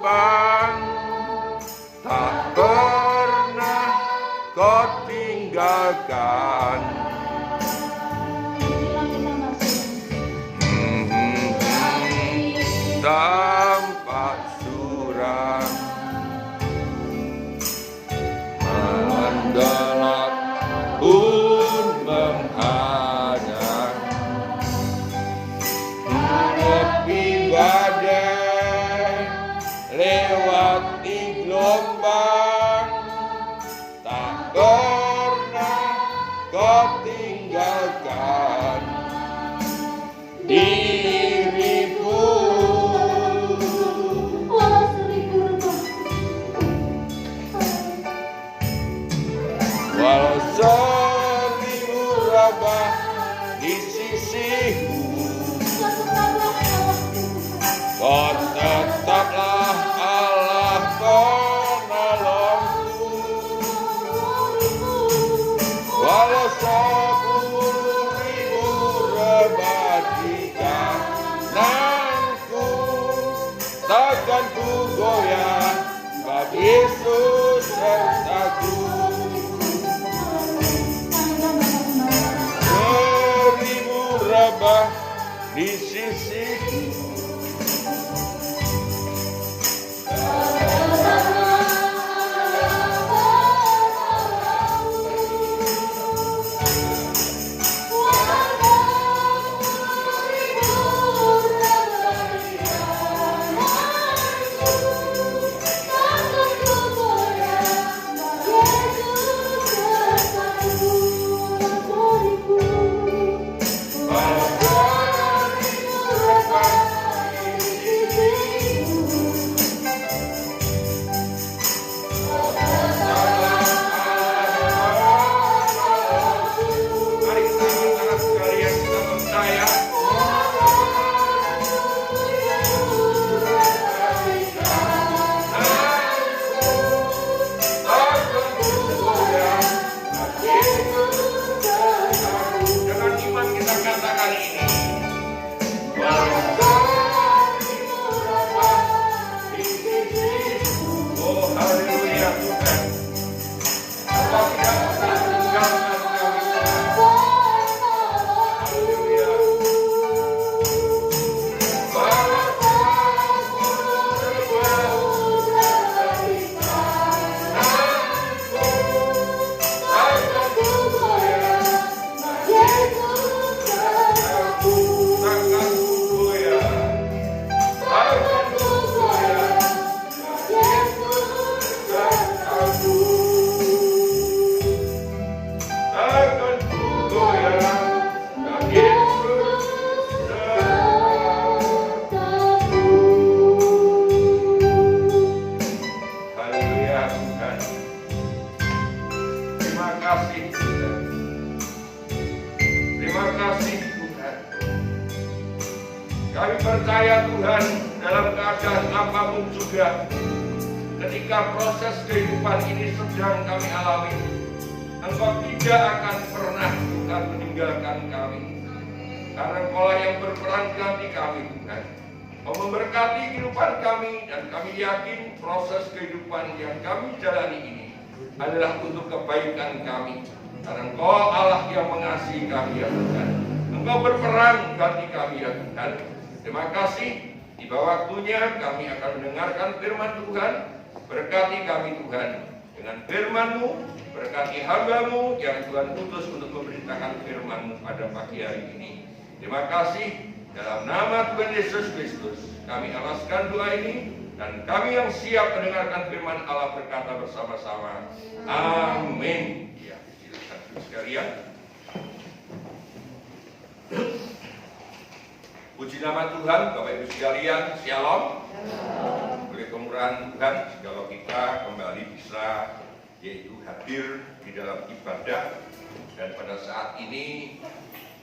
gelombang, tak pernah kau tinggalkan. Tanpa surang menggolak pun menghadang, menepi badai, lewati gelombang, tak pernah kau tinggalkan diriku. Walau seribu rabah di sisimu, kau tetaplah Allah penolongku. Walau 10.000 rabah di kananku, takkan ku goyah, sebab Yesus sertaku. 1000 rabah di sisiku, kami percaya Tuhan, dalam keadaan apapun juga, ketika proses kehidupan ini sedang kami alami, Engkau tidak akan pernah Tuhan meninggalkan kami. Karena Engkau yang berperan ganti kami Tuhan, mau memberkati kehidupan kami, dan kami yakin proses kehidupan yang kami jalani ini adalah untuk kebaikan kami. Karena Engkau Allah yang mengasihi kami ya Tuhan. Engkau berperan ganti kami ya Tuhan. Terima kasih, tiba waktunya kami akan mendengarkan firman Tuhan. Berkati kami Tuhan dengan firman-Mu, berkati hamba-Mu yang Tuhan utus untuk memberitakan firman-Mu pada pagi hari ini. Terima kasih, dalam nama Tuhan Yesus Kristus kami alaskan doa ini, dan kami yang siap mendengarkan firman Allah berkata bersama-sama, amin. Ya, silakan sekalian. Puji nama Tuhan, Bapak Ibu sekalian, Shalom. Oleh kemurahan Tuhan, kalau kita kembali bisa yaitu hadir di dalam ibadah, dan pada saat ini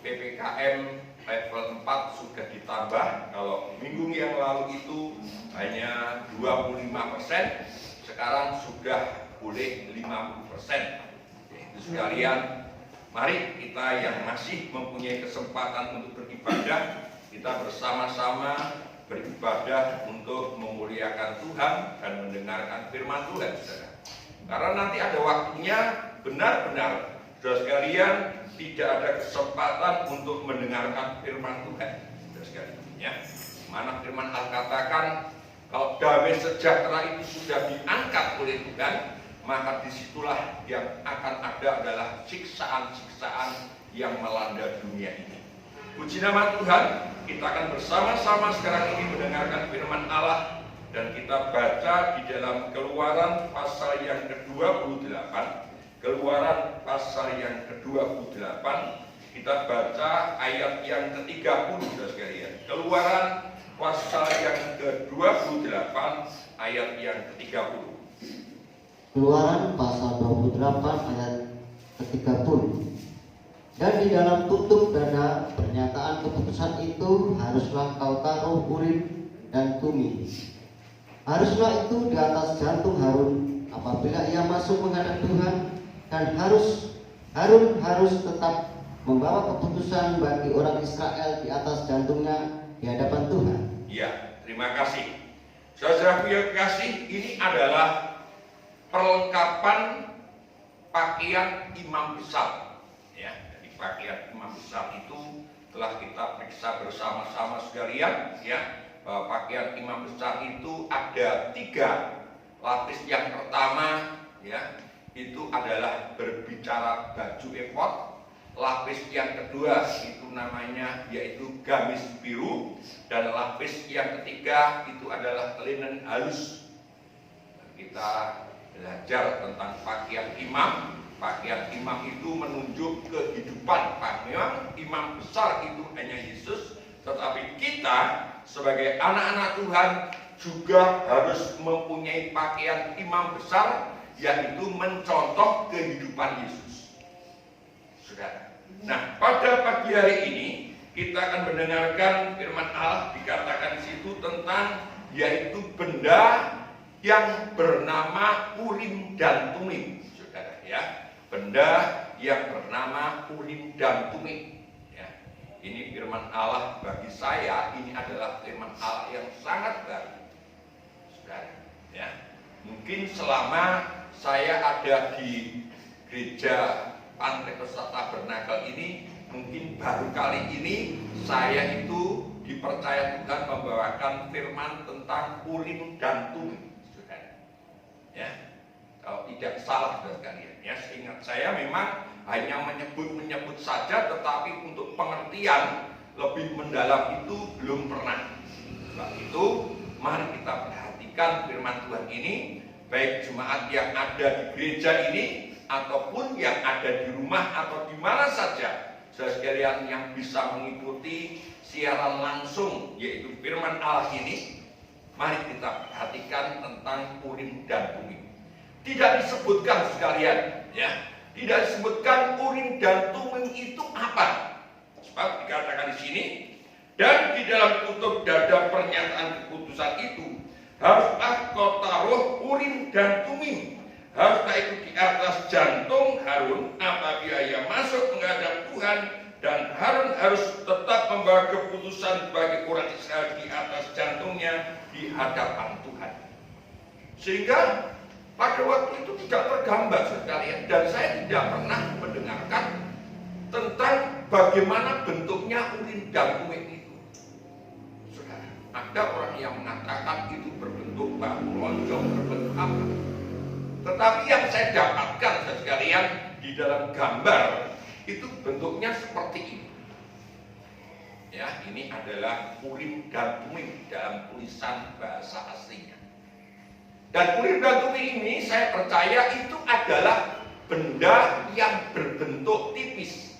PPKM level 4 sudah ditambah. Kalau minggu yang lalu itu hanya 25%, sekarang sudah boleh 50%. Itu sekalian, mari kita yang masih mempunyai kesempatan untuk beribadah, kita bersama-sama beribadah untuk memuliakan Tuhan dan mendengarkan firman Tuhan, saudara. Karena nanti ada waktunya benar-benar, saudara sekalian, tidak ada kesempatan untuk mendengarkan firman Tuhan, saudara sekalian. Ya, mana firman Allah katakan, kalau damai sejahtera itu sudah diangkat oleh Tuhan, maka disitulah yang akan ada adalah siksaan-siksaan yang melanda dunia ini. Puji nama Tuhan, kita akan bersama-sama sekarang ini mendengarkan firman Allah, dan kita baca di dalam Keluaran pasal yang ke-28. Keluaran pasal yang ke-28, kita baca ayat yang ke-30, saudara sekalian. Keluaran pasal yang ke-28 ayat yang ke-30. Keluaran pasal 28 ayat ke-30. Dan di dalam tutup dada pernyataan keputusan itu haruslah kau taruh Urim dan Tumim. Haruslah itu di atas jantung Harun apabila ia masuk menghadap Tuhan, dan Harun harus tetap membawa keputusan bagi orang Israel di atas jantungnya di hadapan Tuhan. Ya, terima kasih. Saudara yang kasih, ini adalah perlengkapan pakaian imam besar. Ya, jadi pakaian imam besar itu telah kita periksa bersama-sama sekalian, ya, bahwa pakaian imam besar itu ada 3 lapis. Yang pertama, ya, itu adalah berbicara baju efod. Lapis yang kedua itu namanya yaitu gamis biru, dan lapis yang ketiga itu adalah linen halus. Kita belajar tentang pakaian imam. Pakaian imam itu menunjuk kehidupan. Memang imam besar itu hanya Yesus, tetapi kita sebagai anak-anak Tuhan juga harus mempunyai pakaian imam besar, yaitu mencontoh kehidupan Yesus. Saudara. Nah, pada pagi hari ini kita akan mendengarkan firman Allah, dikatakan di situ tentang yaitu benda yang bernama Urim dan Tumim, saudara, ya. Benda yang bernama Urim dan Tumim. Ya. Ini firman Allah bagi saya, ini adalah firman Allah yang sangat baru, saudara. Ya. Mungkin selama saya ada di gereja Pantekosta Tabernakel ini, mungkin baru kali ini saya itu dipercaya Tuhan membawakan firman tentang Urim dan Tumim, saudara. Ya, kalau tidak salah, saudara sekalian. Ya, seingat saya memang hanya menyebut saja, tetapi untuk pengertian lebih mendalam itu belum pernah. Sebab itu, mari kita perhatikan firman Tuhan ini, baik jemaat yang ada di gereja ini ataupun yang ada di rumah atau di mana saja, saudara sekalian yang bisa mengikuti siaran langsung yaitu firman Allah ini. Mari kita perhatikan tentang Urim dan Tumim. Tidak disebutkan sekalian, ya, tidak disebutkan Urim dan Tumim itu apa. Sebab dikatakan di sini, dan di dalam tutup dada pernyataan keputusan itu haruslah kau taruh Urim dan Tumim. Haruslah itu di atas jantung Harun apabila ia masuk menghadap Tuhan, dan Harun harus tetap membawa keputusan bagi orang Israel di atas jantungnya di hadapan Tuhan. Sehingga pada waktu itu tidak tergambar sekalian, dan saya tidak pernah mendengarkan tentang bagaimana bentuknya Urim dan Tumim itu. Saudara, ada orang yang mengatakan itu berbentuk batu lonjong, berbentuk apa. Tetapi yang saya dapatkan sekalian di dalam gambar itu bentuknya seperti ini. Ya, ini adalah Urim dan Tumim dalam tulisan bahasa aslinya. Dan Urim dan Tumim ini saya percaya itu adalah benda yang berbentuk tipis,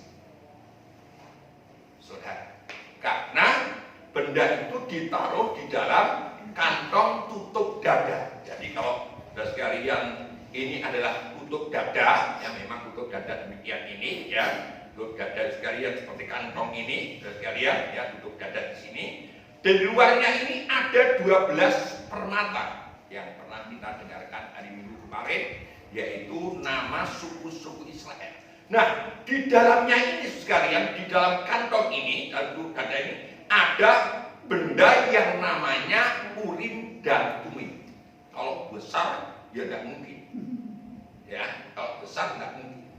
saudara. Karena benda itu ditaruh di dalam kantong tutup dada. Jadi kalau saudara sekalian, ini adalah tutup dada, ya, memang tutup dada demikian ini, ya, tutup dada sekalian seperti kantong ini, saudara sekalian, ya, tutup dada di sini. Dan di luarnya ini ada 12 permata yang pernah kita dengarkan hari Minggu kemarin, yaitu nama suku-suku Israel. Nah, di dalamnya ini sekalian, di dalam kantong ini, dalam tutup dada ini ada benda yang namanya Urim dan Tumim. Kalau besar ya tidak mungkin. Ya, kalau besar tidak mungkin.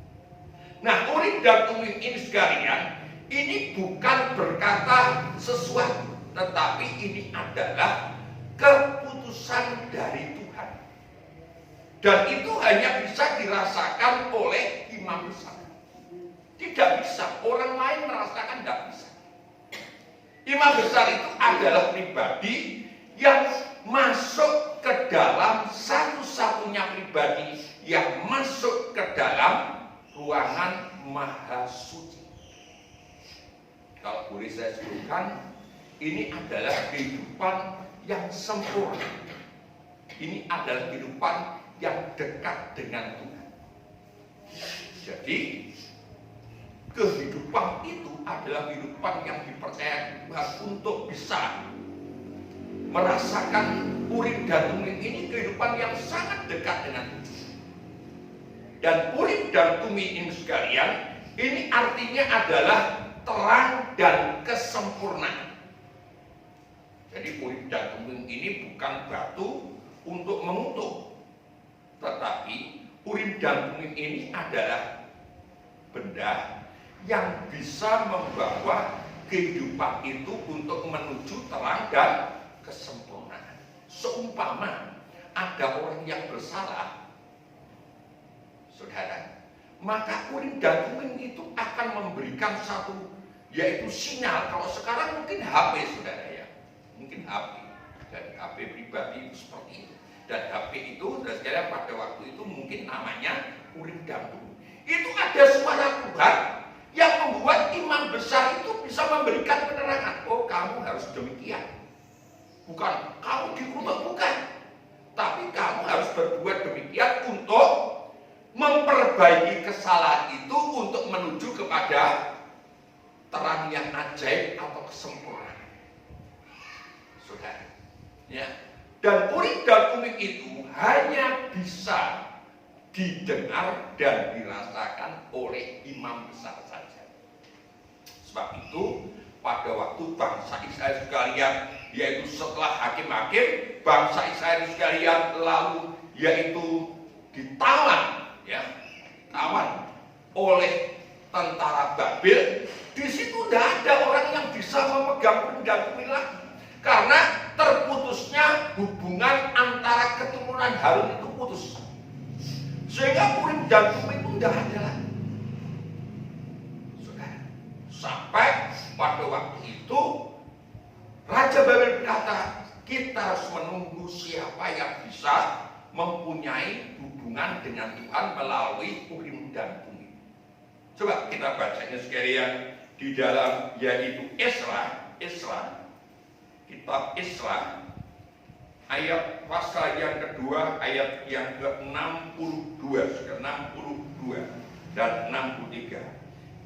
Nah, Urim dan Tumim ini sekalian, ini bukan berkata sesuatu, tetapi ini adalah keputusan dari Tuhan. Dan itu hanya bisa dirasakan oleh imam besar. Tidak bisa, orang lain merasakan tidak bisa. Imam besar itu adalah pribadi yang masuk ke dalam satu-satunya pribadi yang masuk ke dalam ruangan maha suci. Kalau boleh saya sebutkan, ini adalah kehidupan yang sempurna. Ini adalah kehidupan yang dekat dengan Tuhan. Jadi kehidupan itu adalah kehidupan yang dipercaya Tuhan untuk bisa merasakan Urim dan Tumim. Ini kehidupan yang sangat dekat dengan Tuhan. Dan Urim dan Tumim ini sekalian, ini artinya adalah terang dan kesempurnaan. Jadi Urim dan Tumim ini bukan batu untuk mengutuk, tetapi Urim dan Tumim ini adalah benda yang bisa membawa kehidupan itu untuk menuju terang dan kesempurnaan. Seumpama ada orang yang bersalah, saudara, maka Urim dan Tumim itu akan memberikan satu, yaitu sinyal. Kalau sekarang mungkin HP, saudara ya, mungkin HP, dan HP pribadi itu seperti itu. Dan HP itu, saudara, pada waktu itu mungkin namanya Urim dan Tumim. Itu ada suara Tuhan yang membuat imam besar itu bisa memberikan penerangan. Oh, kamu harus demikian. Bukan kamu dikutuk, bukan. Tapi kamu harus berbuat demikian untuk memperbaiki kesalahan itu untuk menuju kepada terang yang ajaib atau kesempurnaan. Saudara, ya. Dan Urim dan Tumim itu hanya bisa didengar dan dirasakan oleh imam besar saja. Sebab itu pada waktu bangsa Israel sekalian, yaitu setelah hakim-hakim, bangsa Israel sekalian lalu yaitu ditawan, ya, tawan oleh tentara Babel. Di situ tidak ada orang yang bisa memegang Urim dan Tumim lagi, karena terputusnya hubungan antara keturunan Harun itu putus. Sehingga Urim dan Tumim itu tidak ada lagi. Saudara, sampai pada waktu itu Raja Babel berkata, kita harus menunggu siapa yang bisa mempunyai hubungan dengan Tuhan melalui Urim dan Tumim. Coba kita bacanya sekalian di dalam, yaitu Esra, kitab Esra, ayat pasal yang kedua, ayat yang ke-62 dan 63.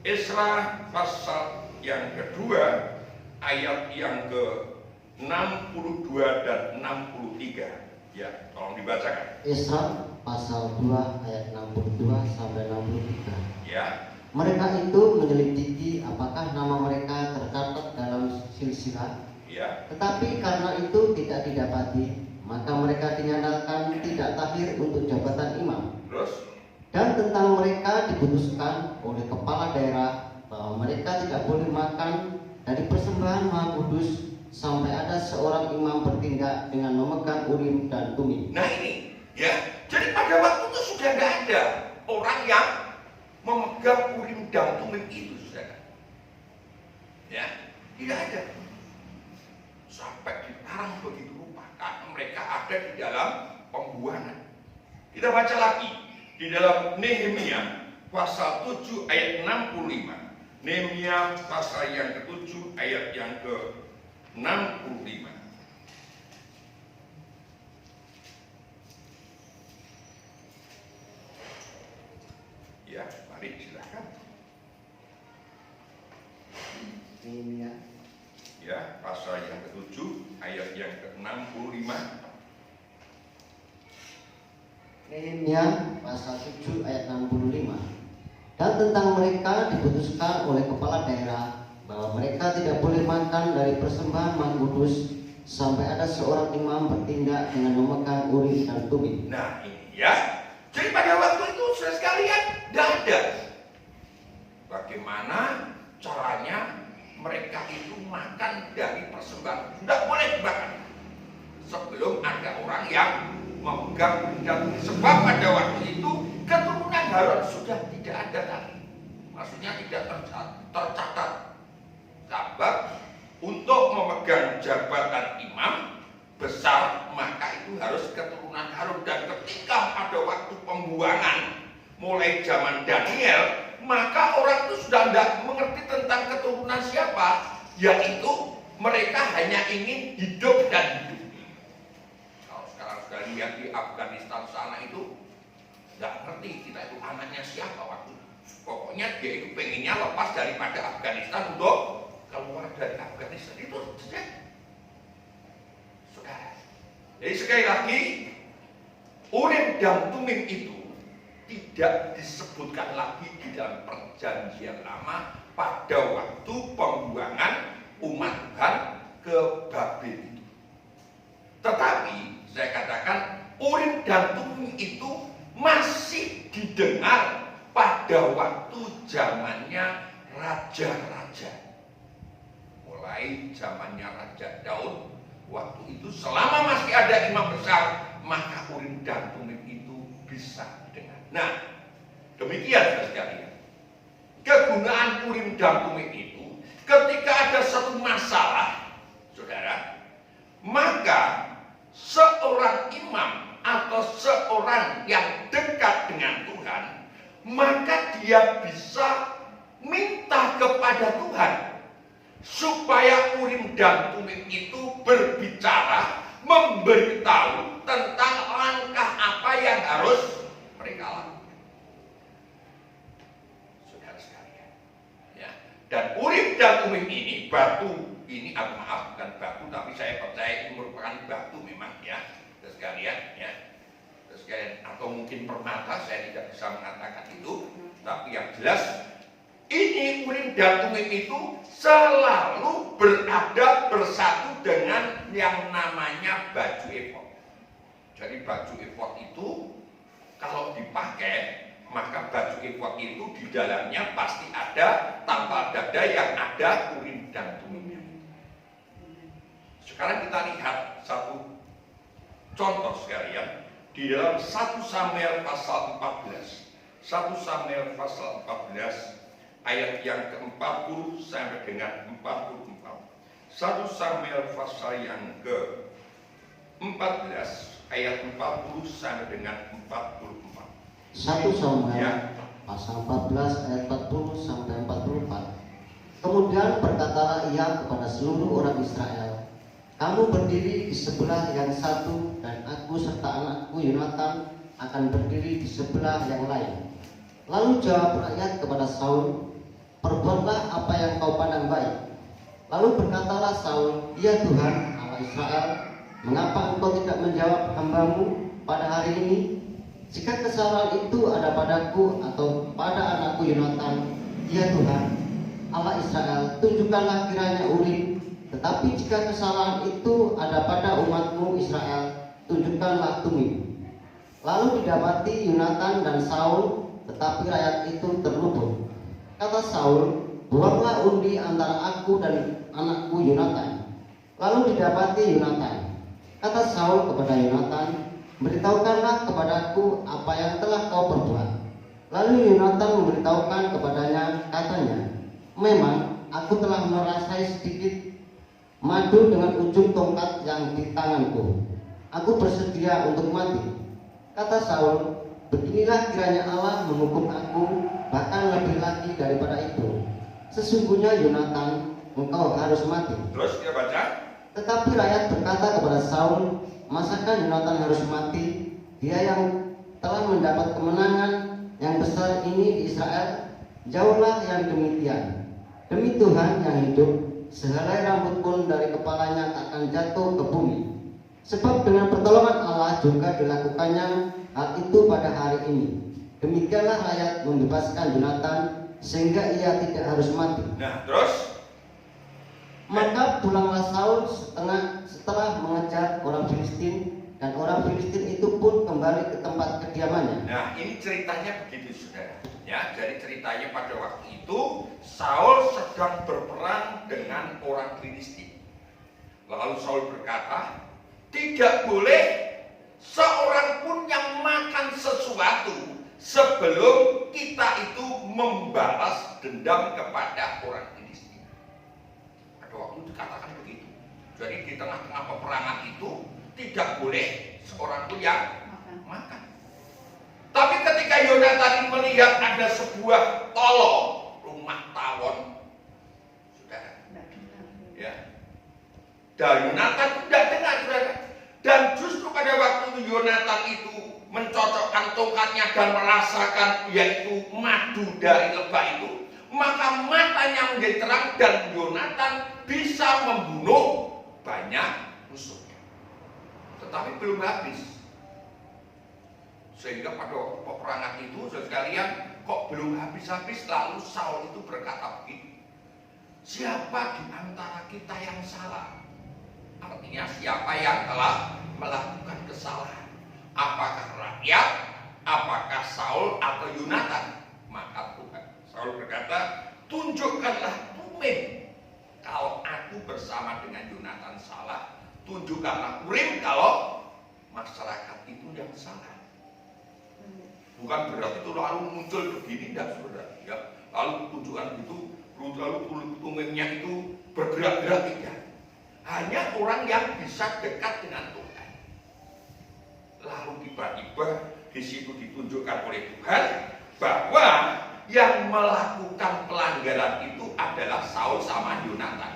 Esra pasal yang kedua, ayat yang ke-62 dan 63. Ya, tolong dibacakan. Esra pasal 2 ayat 62 sampai 63. Ya. Mereka itu menyelidiki apakah nama mereka tercatat dalam silsilah. Ya. Tetapi karena itu tidak didapati, maka mereka dinyatakan tidak tahir untuk jabatan imam. Terus? Dan tentang mereka diputuskan oleh kepala daerah bahwa mereka tidak boleh makan dari persembahan Maha Kudus sampai ada seorang imam bertindak dengan memegang Urim dan Tumim. Nah ini, ya. Jadi pada waktu itu sudah tidak ada orang yang memegang Urim dan Tumim itu, saudara. Ya, tidak ada. Sampai dilarang begitu rupa karena mereka ada di dalam pembuangan. Kita baca lagi di dalam Nehemia pasal 7 ayat 65. Nehemia pasal yang ke-7 ayat yang ke-65. Ya, mari silakan. Nehemia. Ya, pasal yang ke-7 ayat yang ke-65. Nehemia pasal 7 ayat 65. Dan tentang mereka diputuskan oleh kepala daerah bahwa mereka tidak boleh makan dari persembahan makan kudus sampai ada seorang imam bertindak dengan memegang Urim dan Tumim. Nah ini ya. Jadi pada waktu itu saudara sekalian tidak ada bagaimana caranya mereka itu makan dari persembahan. Tidak boleh dimakan sebelum ada orang yang memegang Urim dan Tumim. Sebab pada waktu itu keturunan Harun sudah tidak ada lagi. Maksudnya tidak tercatat. Sebab untuk memegang jabatan imam besar maka itu harus keturunan Harun. Dan ketika pada waktu pembuangan mulai zaman Daniel, maka orang itu sudah tidak mengerti tentang keturunan siapa, yaitu mereka hanya ingin hidup dan hidup. Kalau sekarang sudah lihat di Afghanistan sana itu tidak ngerti kita itu anaknya siapa waktu itu. Pokoknya dia itu pengennya lepas daripada Afghanistan untuk keluar dari Afghanistan. Itu saja. Saudara. Jadi sekali lagi, Urim dan Tumim itu tidak disebutkan lagi di dalam perjanjian lama pada waktu pembuangan umat Tuhan ke Babel itu. Tetapi saya katakan Urim dan Tumim itu masih didengar pada waktu zamannya raja-raja. Mulai zamannya Raja Daud, waktu itu selama masih ada imam besar, maka Urim dan Tumim itu bisa didengar. Nah, demikian saudara sekalian. Kegunaan Urim dan Tumim itu ketika ada satu masalah, saudara, maka seorang imam atau seorang yang dekat dengan Tuhan, maka dia bisa minta kepada Tuhan supaya Urim dan Tumim itu berbicara, memberitahu tentang langkah apa yang harus mereka lakukan. Saudara sekalian, ya. Dan Urim dan Tumim ini batu ini, maaf bukan batu, tapi saya percaya ini merupakan batu memang ya, saudara sekalian, ya. Saudara sekalian, atau mungkin permata, saya tidak bisa mengatakan itu, tapi yang jelas ini Urim dan Tumim itu selalu berada bersatu dengan yang namanya baju efod. Jadi baju efod itu kalau dipakai, maka baju efod itu di dalamnya pasti ada tampal dada yang ada Urim dan Tumimnya. Sekarang kita lihat satu contoh sekalian di dalam 1 Samuel pasal 14. 1 Samuel pasal 14 ayat yang ke-40 sampai dengan 44. 1 Samuel pasal yang ke-14 ayat 40 sampai dengan 44. 1 Samuel Ya. pasal 14 ayat 40 sampai 44. Kemudian berkatalah ia kepada seluruh orang Israel, kamu berdiri di sebelah yang satu, dan aku serta anakku Yonatan akan berdiri di sebelah yang lain. Lalu jawab rakyat kepada Saul, perbuatlah apa yang kau pandang baik. Lalu berkatalah Saul, ya Tuhan Allah Israel, mengapa engkau tidak menjawab hambamu pada hari ini? Jika kesalahan itu ada padaku atau pada anakku Yonatan, ya Tuhan Allah Israel, tunjukkanlah kiranya Urim. Tetapi jika kesalahan itu ada pada umatmu Israel, tunjukkanlah Tumim. Lalu didapati Yonatan dan Saul, tetapi rakyat itu terluput. Kata Saul, buanglah undi antara aku dan anakku Yonatan. Lalu didapati Yonatan. Kata Saul kepada Yonatan, beritahukanlah kepadaku apa yang telah kau perbuat. Lalu Yonatan memberitahukan kepadanya, katanya, memang aku telah merasai sedikit madu dengan ujung tongkat yang di tanganku. Aku bersedia untuk mati. Kata Saul, beginilah kiranya Allah menghukum aku, bahkan lebih lagi daripada itu. Sesungguhnya Yonatan, engkau harus mati. Terus dia baca. Tetapi rakyat berkata kepada Saul, masakan Yonatan harus mati? Dia yang telah mendapat kemenangan yang besar ini di Israel. Jauhlah yang demikian. Demi Tuhan yang hidup, sehelai rambut pun dari kepalanya tak akan jatuh ke bumi. Sebab dengan pertolongan Allah juga dilakukannya hal itu pada hari ini. Demikianlah rakyat membebaskan Yonatan sehingga ia tidak harus mati. Nah, terus Maka pulanglah Saul setelah mengejar orang Filistin, dan orang Filistin itu pun kembali ke tempat kediamannya. Nah, ini ceritanya begitu, saudara. Ya, jadi ceritanya pada waktu itu Saul sedang berperang dengan orang Filistin. Lalu Saul berkata, tidak boleh seorang pun yang makan sesuatu sebelum kita itu membalas dendam kepada orang Filistin. Pada waktu itu dikatakan begitu. Jadi di tengah-tengah peperangan itu tidak boleh seorang pun yang makan. Tapi ketika Yonatan melihat ada sebuah tolong rumah tawon, saudara, ya, dan Yonatan tidak dengar, saudara. Dan justru pada waktu itu Yonatan itu mencocokkan tongkatnya dan merasakan yaitu madu dari lebah itu, maka matanya menjadi terang dan Yonatan bisa membunuh banyak musuhnya. Tetapi belum habis. Sehingga pada peperangan itu, saudara sekalian, kok belum habis-habis, lalu Saul itu berkata begini, siapa di antara kita yang salah? Artinya siapa yang telah melakukan kesalahan? Apakah rakyat, apakah Saul atau Yonatan? Maka Saul berkata, tunjukkanlah Tumim kalau aku bersama dengan Yonatan salah, tunjukkanlah Urim kalau masyarakat itu yang salah. Bukan berarti itu lalu muncul begini, tidak, saudara. Ya, lalu tunjukkan itu, lalu Tumimnya itu bergerak-gerak, tidak. Hanya orang yang bisa dekat dengan Tuhan. Lalu tiba-tiba di situ ditunjukkan oleh Tuhan bahwa yang melakukan pelanggaran itu adalah Saul sama Yonatan.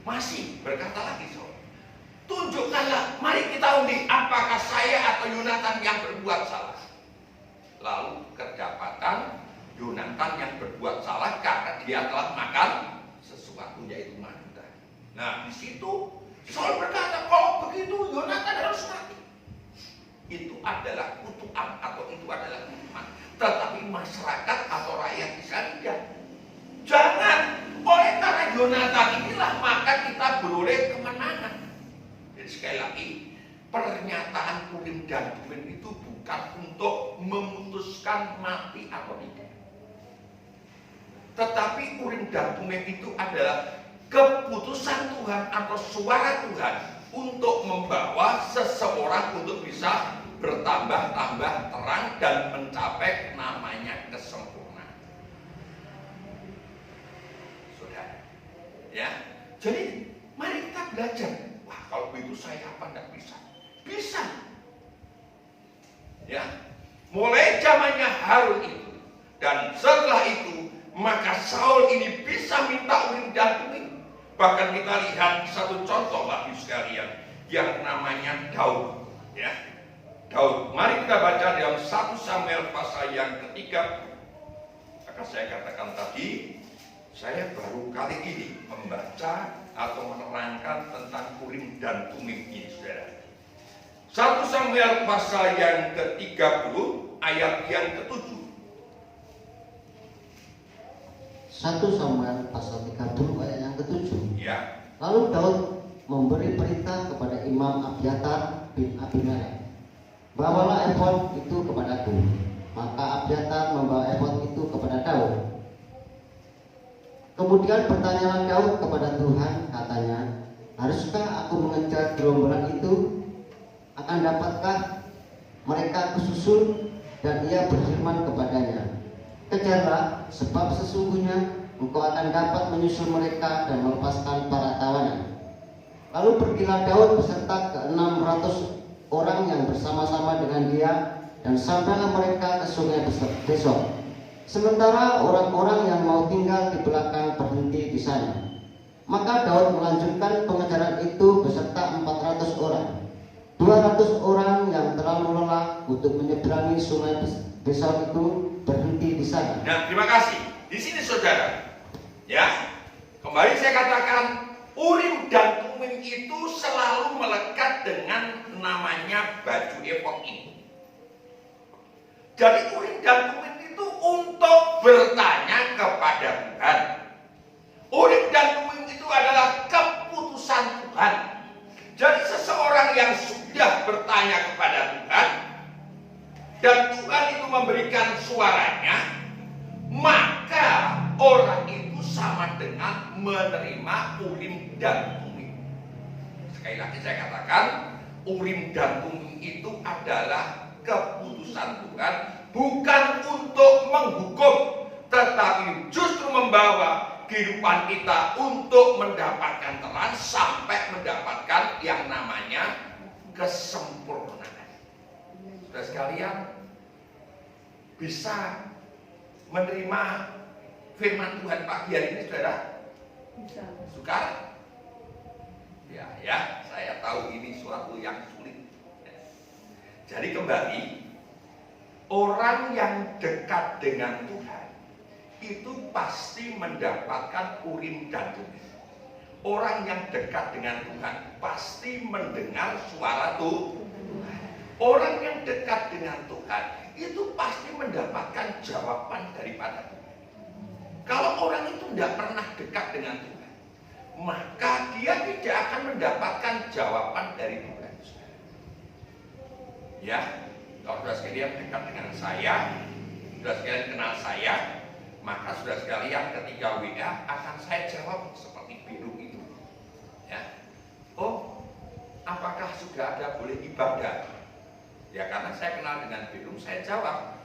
Masih berkata lagi Saul, tunjukkanlah, mari kita undi apakah saya atau Yonatan yang berbuat salah. Lalu kedapatan Yonatan yang berbuat salah karena dia telah makan sesuatu yaitu madu. Nah, di situ Saul berkata, kalau begitu Yonatan harus mati. Itu adalah kutukan atau itu adalah hukuman. Tetapi masyarakat atau rakyat di sana tidak. Jangan, oleh karena Yonatan inilah maka kita beroleh kemenangan. Jadi sekali lagi, pernyataan Urim dan Tumim itu bukan untuk memutuskan mati atau tidak. Tetapi Urim dan Tumim itu adalah keputusan Tuhan atau suara Tuhan untuk membawa seseorang untuk bisa bertambah-tambah terang dan mencapai namanya kesempurnaan. Saudara, ya. Jadi mari kita belajar. Wah, kalau begitu saya apa enggak bisa? Bisa. Ya. Mulai zamannya Harun itu dan setelah itu maka Saul ini bisa minta Urim dan Tumim. Bahkan kita lihat satu contoh lagi sekalian yang namanya Daud, ya. Daud. Mari kita baca dalam 1 Samuel pasal yang ketiga. Maka saya katakan tadi, saya baru kali ini membaca atau menerangkan tentang Urim dan Tumim ini, saudara. 1 Samuel pasal yang ke-30 ayat yang ke-7. 1 Samuel pasal 30 ayat yang ke-7. Ya. Lalu Daud memberi perintah kepada Imam Abiatar bin Abimelek, bawalah efod itu kepadaku. Maka Abiatar membawa efod itu kepada Daud. Kemudian bertanyalah Daud kepada Tuhan, katanya, haruskah aku mengejar gerombolan itu? Akan dapatkah mereka kususul? Dan ia berfirman kepadanya, kejarlah, sebab sesungguhnya engkau akan dapat menyusul mereka dan melepaskan para tawanan. Lalu pergilah Daud beserta ke-600 orang yang bersama-sama dengan dia, dan sampailah mereka ke sungai Besor. Sementara orang-orang yang mau tinggal di belakang berhenti di sana. Maka Daud melanjutkan pengejaran itu beserta 400 orang. 200 orang yang terlalu lelah untuk menyeberangi sungai Besor itu berhenti di sana. Nah, terima kasih. Di sini saudara, ya, kembali saya katakan Urim dan Tumim itu selalu melekat dengan namanya baju efod ini. Jadi Urim dan Tumim itu untuk bertanya kepada Tuhan. Urim dan Tumim itu adalah dan Tuhan itu memberikan suaranya, maka orang itu sama dengan menerima Urim dan Tumim. Sekali lagi saya katakan, Urim dan Tumim itu adalah keputusan Tuhan, bukan untuk menghukum, tetapi justru membawa kehidupan kita untuk mendapatkan terang sampai mendapatkan yang namanya kesempurnaan. Saudara sekalian, bisa menerima firman Tuhan pagi hari ini, saudara? Bisa. Sukar? Ya, saya tahu ini suatu yang sulit. Jadi kembali, orang yang dekat dengan Tuhan itu pasti mendapatkan Urim dan Tumim. Orang yang dekat dengan Tuhan pasti mendengar suara Tuhan. Orang yang dekat dengan Tuhan itu pasti mendapatkan jawaban daripada Tuhan. Kalau orang itu tidak pernah dekat dengan Tuhan, maka dia tidak akan mendapatkan jawaban dari Tuhan. Ya, kalau sudah sekalian dekat dengan saya, sudah sekalian kenal saya, maka sudah sekalian ketika WA akan saya jawab seperti biru itu. Ya, oh, apakah sudah ada boleh ibadah? Ya, karena saya kenal dengan biru, saya jawab.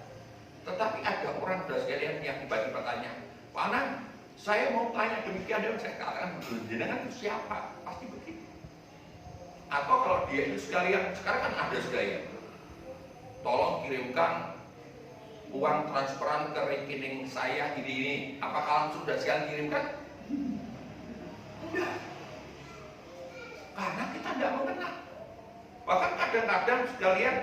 Tetapi ada orang sudah sekalian yang tiba-tiba tanya, Pak Anang, saya mau tanya demikian, dan saya katakan, jenengan itu siapa? Pasti begitu. Atau kalau dia itu sekalian, sekarang kan ada sekalian, tolong kirimkan uang transferan ke rekening saya ini. Apakah langsung sudah sekalian kirimkan? Enggak. Karena kita tidak mengenal. Bahkan kadang-kadang sekalian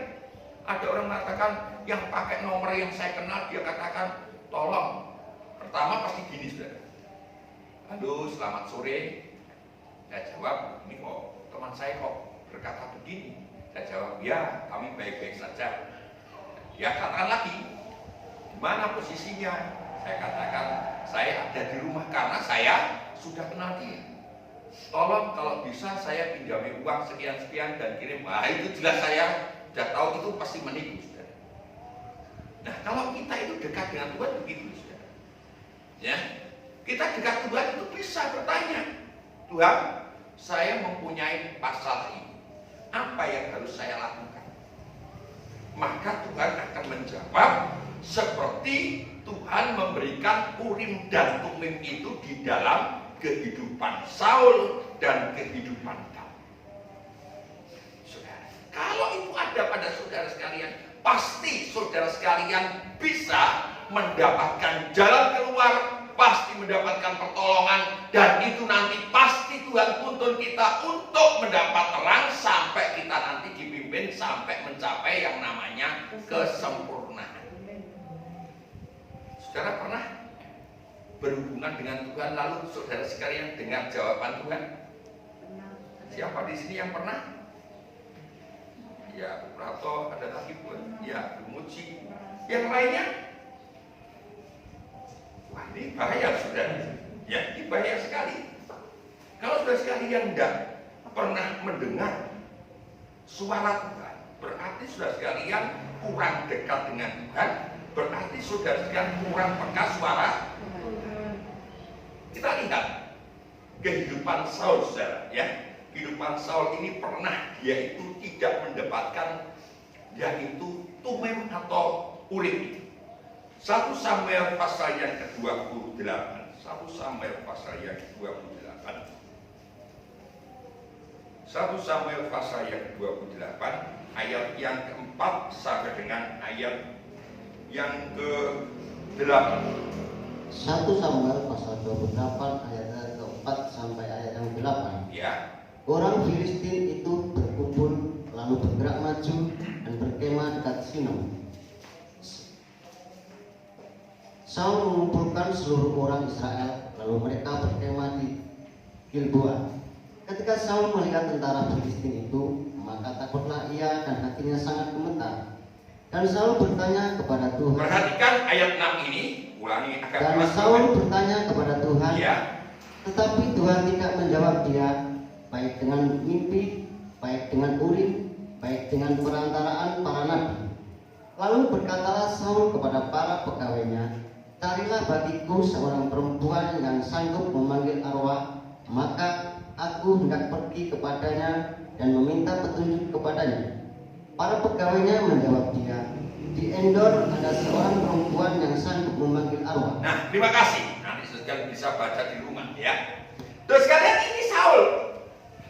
ada orang mengatakan yang pakai nomor yang saya kenal, dia katakan, tolong. Pertama pasti gini, saudara. Halo, selamat sore. Saya jawab, ini kok teman saya kok berkata begini. Saya jawab, ya, kami baik-baik saja. Ya, katakan lagi, di mana posisinya? Saya katakan, saya ada di rumah karena saya sudah kenal dia. Tolong kalau bisa saya pinjami uang sekian-sekian dan kirim. Nah, itu jelas saya sudah tahu itu pasti menipu, saudara. Nah, kalau kita itu dekat dengan Tuhan begitu, saudara. Ya, kita dekat Tuhan itu bisa bertanya, Tuhan, saya mempunyai pasal ini, apa yang harus saya lakukan? Maka Tuhan akan menjawab seperti Tuhan memberikan Urim dan Tumim itu di dalam kehidupan Saul dan kehidupan Daud. Saudara, kalau itu ada pada saudara sekalian, pasti saudara sekalian bisa mendapatkan jalan keluar, pasti mendapatkan pertolongan, dan itu nanti pasti Tuhan tuntun kita untuk mendapat terang sampai kita nanti dipimpin sampai mencapai yang namanya kesempurnaan. Saudara pernah berhubungan dengan Tuhan lalu saudara sekalian dengar jawaban Tuhan? Siapa di sini yang pernah? Ya, Bu Prato, ada lagi pun. Ya, Bu Muji. Yang lainnya? Wah, ini bahaya, saudara. Ya, ini bahaya sekali. Kalau saudara sekalian tidak pernah mendengar suara Tuhan, berarti saudara sekalian kurang dekat dengan Tuhan, berarti saudara sekalian kurang peka suara. Kita lihat kehidupan Saul, saudara, ya. Kehidupan Saul ini pernah dia itu tidak mendapatkan yaitu Tumim atau Urim. 1 Samuel pasal yang ke-28. 1 Samuel pasal yang ke-28. 1 Samuel pasal yang ke-28 ayat yang ke-4 sampai dengan ayat yang ke-8. 1 Samuel pasal 28 ayat yang ke-4 sampai ayat yang ke-8. Ya. Orang Filistin itu berkumpul lalu bergerak maju dan berkemah dekat Sino. Saul mengumpulkan seluruh orang Israel lalu mereka berkemah di Gilboa. Ketika Saul melihat tentara Filistin itu, maka takutlah ia dan hatinya sangat gemetar. Dan Saul bertanya kepada Tuhan. Perhatikan ayat 6 ini, ulangi akan Dan keras. Saul bertanya kepada Tuhan. Ya. Tetapi Tuhan tidak menjawab dia, baik dengan mimpi, baik dengan Urim, baik dengan perantaraan para nabi. Lalu berkatalah Saul kepada para pegawainya, carilah bagiku seorang perempuan yang sanggup memanggil arwah, maka aku hendak pergi kepadanya dan meminta petunjuk kepadanya. Para pegawainya menjawab dia, di Endor ada seorang perempuan yang sanggup memanggil arwah. Nah, terima kasih. Nanti sekalian bisa baca di rumah ya. Terus kalian ini Saul.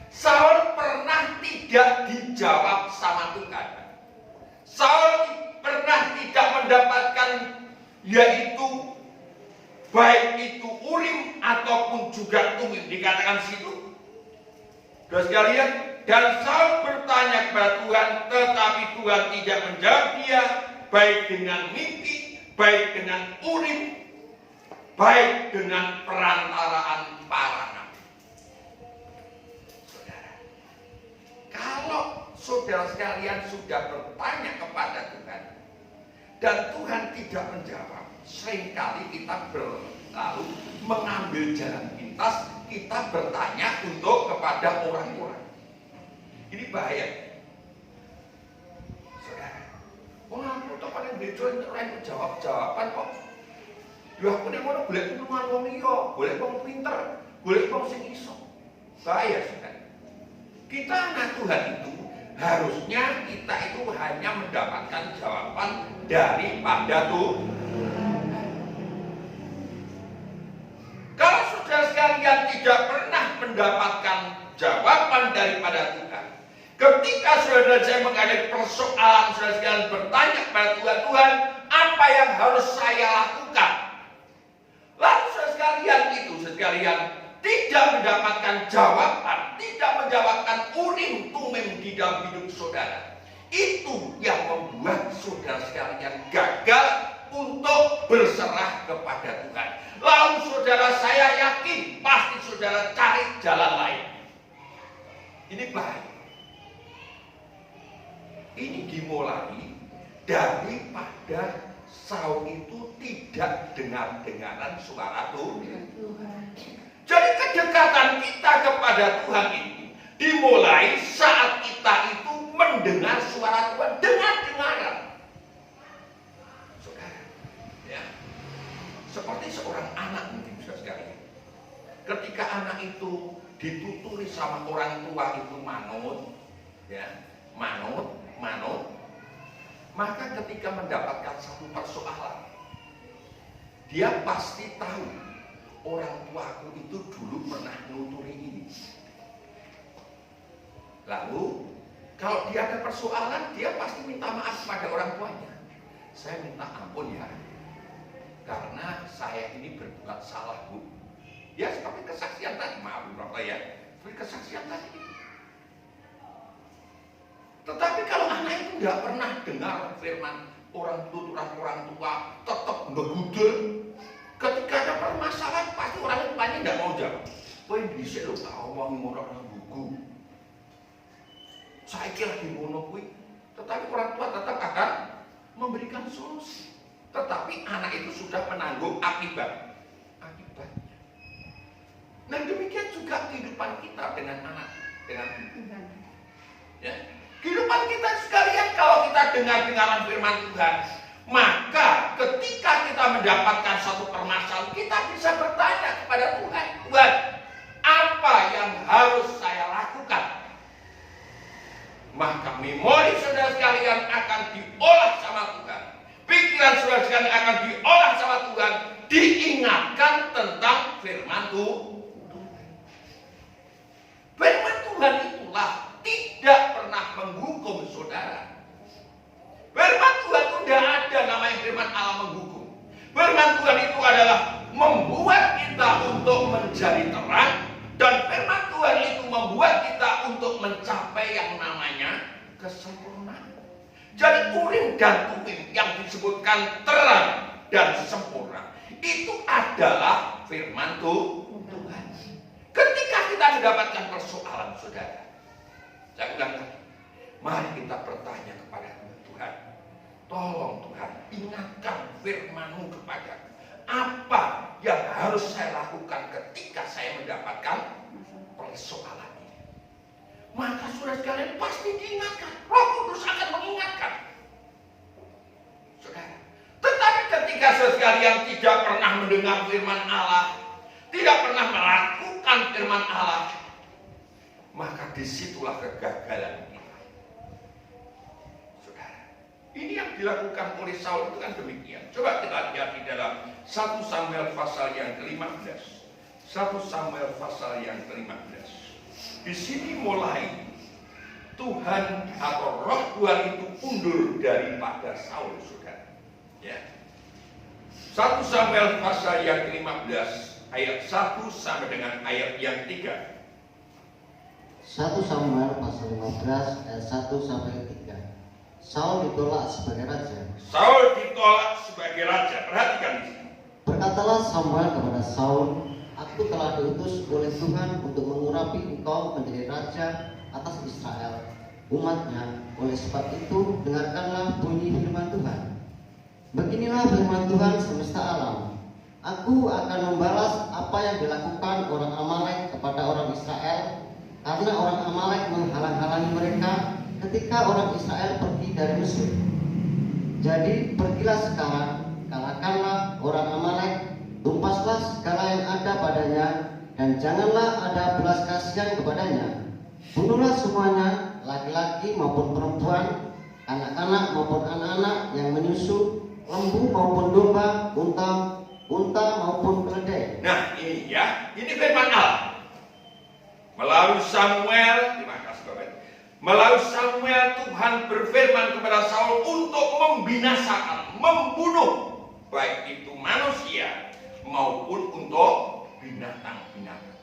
Saul pernah tidak dijawab sama Tuhan. Saul pernah tidak mendapatkan yaitu baik itu Urim ataupun juga Tumim, dikatakan situ. Terus kalian, dan Saul bertanya kepada Tuhan, tetapi Tuhan tidak menjawab dia, baik dengan mimpi, baik dengan Urim, baik dengan perantaraan para nabi. Saudara, kalau saudara sekalian sudah bertanya kepada Tuhan dan Tuhan tidak menjawab, seringkali kita berlalu mengambil jalan pintas, kita bertanya untuk kepada orang-orang. Ini bahaya. Saudara, aku tak paling bejo orang jawab-jawaban kok. Ya aku nek ngono golek tulungan wong liya, golek wong pinter, golek wong sing iso. Bahaya, saudara. Kita anak Tuhan itu harusnya kita itu hanya mendapatkan jawaban daripada Tuhan. Kalau saudara sekalian tidak pernah mendapatkan jawaban daripada Tuhan, ketika saudara saya menghadapi persoalan, saudara sekalian bertanya kepada Tuhan, Tuhan, apa yang harus saya lakukan? Lalu saudara sekalian tidak mendapatkan jawaban, tidak mendapatkan Urim Tumim di dalam hidup saudara. Itu yang membuat saudara sekalian gagal untuk berserah kepada Tuhan. Lalu saudara saya yakin pasti saudara cari jalan lain. Ini bahaya. Ini dimulai daripada Saul itu tidak dengar-dengaran suara Tuhan. Jadi kedekatan kita kepada Tuhan ini dimulai saat kita itu mendengar suara Tuhan, dengar-dengaran. Saudara, ya, seperti seorang anak mungkin bisa sekali. Ketika anak itu dituturi sama orang tua itu manut, ya, manut, maka ketika mendapatkan satu persoalan, dia pasti tahu orang tuaku itu dulu pernah nuturi ini. Lalu kalau dia ada persoalan, dia pasti minta maaf pada orang tuanya. Saya minta ampun ya, karena saya ini berbuat salah, Bu. Ya seperti kesaksian tadi, maaf Bapak ya, seperti kesaksian tadi. Tetapi kalau anak itu tidak pernah dengar firman tuturan orang tua, tetap begudel. Ketika ada permasalahan, pasti orang tuanya tidak mau jawab. Kowe bisa lho tak omong ngono buku. Saya kira di mono kuwi, tetapi orang tua tetap akan memberikan solusi. Tetapi anak itu sudah menanggung akibatnya. Nah demikian juga kehidupan kita dengan anak, dengan Tuhan. Ya. Kehidupan kita sekalian kalau kita dengar-dengaran firman Tuhan, maka ketika kita mendapatkan satu permasalahan, kita bisa bertanya kepada Tuhan, Tuhan, apa yang harus saya lakukan? Maka memori saudara sekalian akan diolah sama Tuhan. Pikiran saudara sekalian akan diolah sama Tuhan, diingatkan tentang firman Tuhan. Firman Tuhan itulah tidak pernah menghukum saudara. Firman Tuhan itu tidak ada namanya firman Allah menghukum. Firman Tuhan itu adalah membuat kita untuk menjadi terang, dan firman Tuhan itu membuat kita untuk mencapai yang namanya kesempurnaan. Jadi Urim dan Tumim yang disebutkan terang dan sempurna itu adalah firman Tuhan. Ketika kita mendapatkan persoalan, saudara, saya bilang tadi, mari kita bertanya kepada Tuhan. Tolong Tuhan, ingatkan firman-Mu kepadaku. Apa yang harus saya lakukan ketika saya mendapatkan persoalan ini? Maka saudara sekalian pasti diingatkan. Roh Kudus akan mengingatkan. ketika saudara sekalian tidak pernah mendengar firman Allah, tidak pernah melakukan firman Allah, maka disitulah kegagalan kita. Saudara, ini yang dilakukan oleh Saul itu kan demikian. Coba kita lihat di dalam 1 Samuel pasal yang ke-15. 1 Samuel pasal yang ke-15. Di sini mulai Tuhan atau roh Tuhan itu undur daripada Saul, saudara. Ya. 1 Samuel pasal yang ke-15 ayat 1 sampai dengan ayat yang 3. 1 Samuel pasal 15 ayat 1 sampai 3. Saul ditolak sebagai raja. Saul ditolak sebagai raja. Perhatikan di sini. Berkatalah Samuel kepada Saul, aku telah diutus oleh Tuhan untuk mengurapi engkau menjadi raja atas Israel, umatnya. Oleh sebab itu, dengarkanlah bunyi firman Tuhan. Beginilah firman Tuhan semesta alam. Aku akan membalas apa yang dilakukan orang Amalek kepada orang Israel, karena orang Amalek menghalang-halangi mereka ketika orang Israel pergi dari Mesir. Jadi pergilah sekarang, kalahkanlah orang Amalek, tumpaslah segala yang ada padanya, dan janganlah ada belas kasihan kepadanya. Bunuhlah semuanya, laki-laki maupun perempuan, anak-anak maupun anak-anak yang menyusu, lembu maupun domba, unta maupun keledai. Nah ini ya, ini firman Allah. Melalui Samuel, terima kasih Bapak. Melalui Samuel Tuhan berfirman kepada Saul untuk membinasakan, membunuh baik itu manusia maupun untuk binatang-binatang.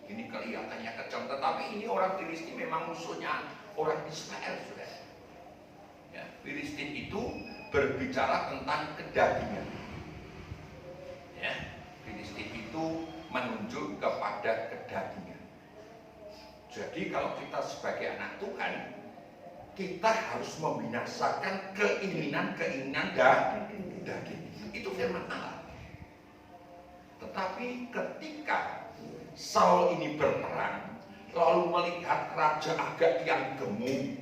Ini kelihatannya kejam, tetapi ini orang Filistin memang musuhnya orang Israel, saudara. Ya, Filistin itu berbicara tentang kedagingan. Ya, Filistin itu menunjuk kepada kedagingan. Jadi kalau kita sebagai anak Tuhan, kita harus membinasakan keinginan-keinginan daging. Itu firman Allah. Tetapi ketika Saul ini berperang, lalu melihat Raja Agag yang gemuk,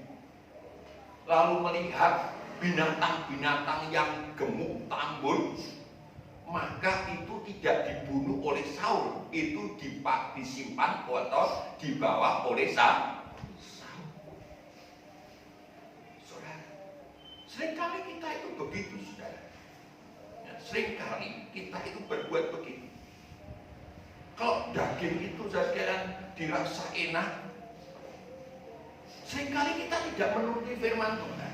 lalu melihat binatang-binatang yang gemuk tambun, maka itu tidak dibunuh oleh Saul, itu disimpan atau dibawa oleh Saul. Saudara, seringkali kita itu begitu, saudara. Ya, seringkali kita itu berbuat begitu. Kalau daging itu sekalian dirasa enak, seringkali kita tidak menuruti firman Tuhan.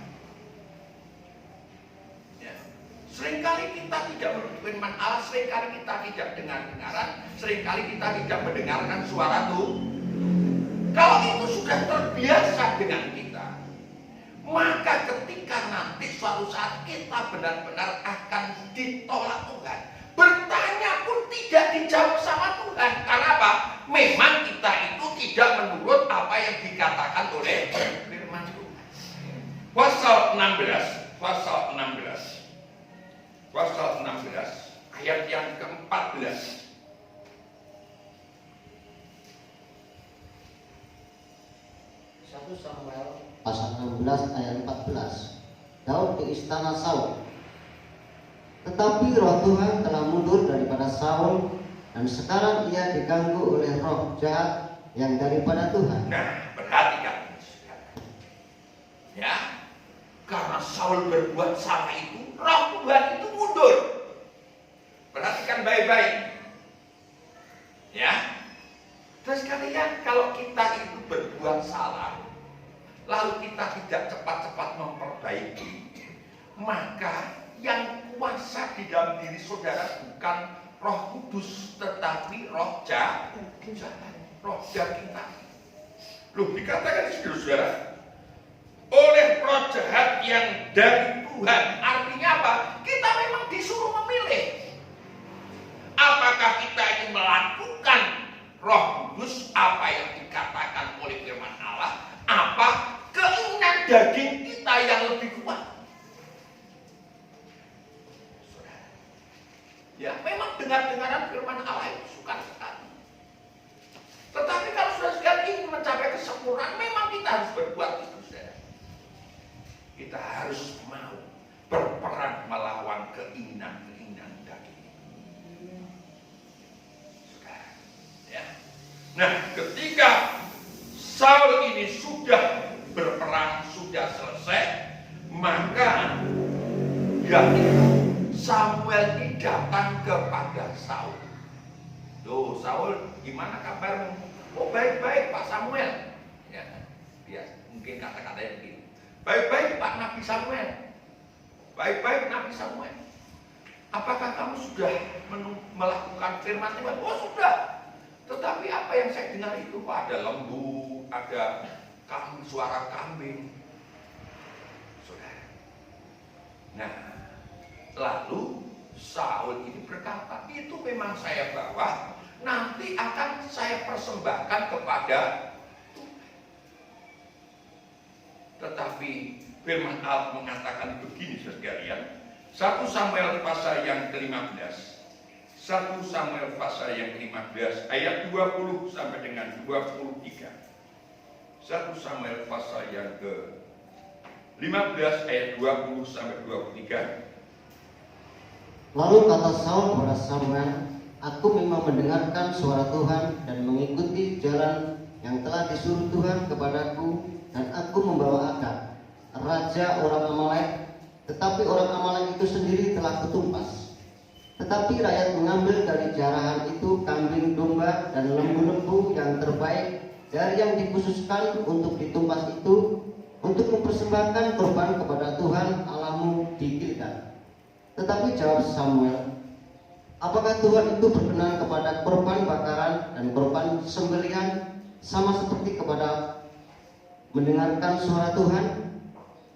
Seringkali kita tidak menurut firman Allah, seringkali kita tidak dengar-dengaran, seringkali kita tidak mendengarkan suara Tuhan. Kalau itu sudah terbiasa dengan kita, maka ketika nanti suatu saat kita benar-benar akan ditolak Tuhan, bertanya pun tidak dijawab sama Tuhan. Karena apa? Memang kita itu tidak menurut apa yang dikatakan oleh firman Tuhan. Pasal 16 ayat yang ke-14. 1 Samuel pasal 16 ayat 14. Daud ke istana Saul. Tetapi roh Tuhan telah mundur daripada Saul, dan sekarang ia diganggu oleh roh jahat yang daripada Tuhan. Nah, perhatikan. Ya, karena Saul berbuat salah itu, roh Tuhan itu mundur. Perhatikan baik-baik. Ya. Terus kalian, kalau kita itu berbuat salah, lalu kita tidak cepat-cepat memperbaiki, maka yang kuasa di dalam diri saudara bukan Roh Kudus, tetapi roh jahat, roh daging tadi. Loh, dikatakan di saudara, oleh roh jahat yang dari Tuhan. Artinya apa? Kita memang disuruh memilih. Apakah kita ini melakukan Roh Kudus, apa yang dikatakan oleh firman Allah, apa keinginan daging kita yang lebih kuat? Saudara, ya memang dengar-dengaran firman Allah itu suka sekali. Tetapi kalau saudara ingin mencapai kesempurnaan, memang kita harus berbuat itu, saudara. Kita harus mau berperang melawan keinginan Maka yaitu Samuel ini datang kepada Saul. Loh, Saul, gimana kabarmu? Oh, baik-baik Pak Samuel. Ya, mungkin kata-katanya begini. Baik-baik Pak Nabi Samuel. Baik-baik Nabi Samuel. Apakah kamu sudah melakukan firman Tuhan? Oh, sudah. Tetapi apa yang saya dengar itu, Pak, ada lembu, ada suara kambing. Saudara. Nah, lalu Saul ini berkata, itu memang saya bawa, nanti akan saya persembahkan kepada Tuhan. Tetapi firman Allah mengatakan begini, sekalian. 1 Samuel pasal yang ke-15. 1 Samuel pasal yang ke-15 ayat 20 sampai dengan 23. 1 Samuel pasal yang ke-15 ayat 20 sampai 23. Lalu kata Saul kepada Samuel, aku memang mendengarkan suara Tuhan dan mengikuti jalan yang telah disuruh Tuhan kepadaku, dan aku membawa Agag, raja orang Amalek, tetapi orang Amalek itu sendiri telah ketumpas. Tetapi rakyat mengambil dari jarahan itu kambing domba dan lembu-lembu yang terbaik dari yang dikhususkan untuk ditumpas itu, untuk mempersembahkan korban kepada Tuhan Allahmu di Gilgal. Tetapi jawab Samuel, apakah Tuhan itu berkenan kepada korban bakaran dan korban sembelihan sama seperti kepada mendengarkan suara Tuhan?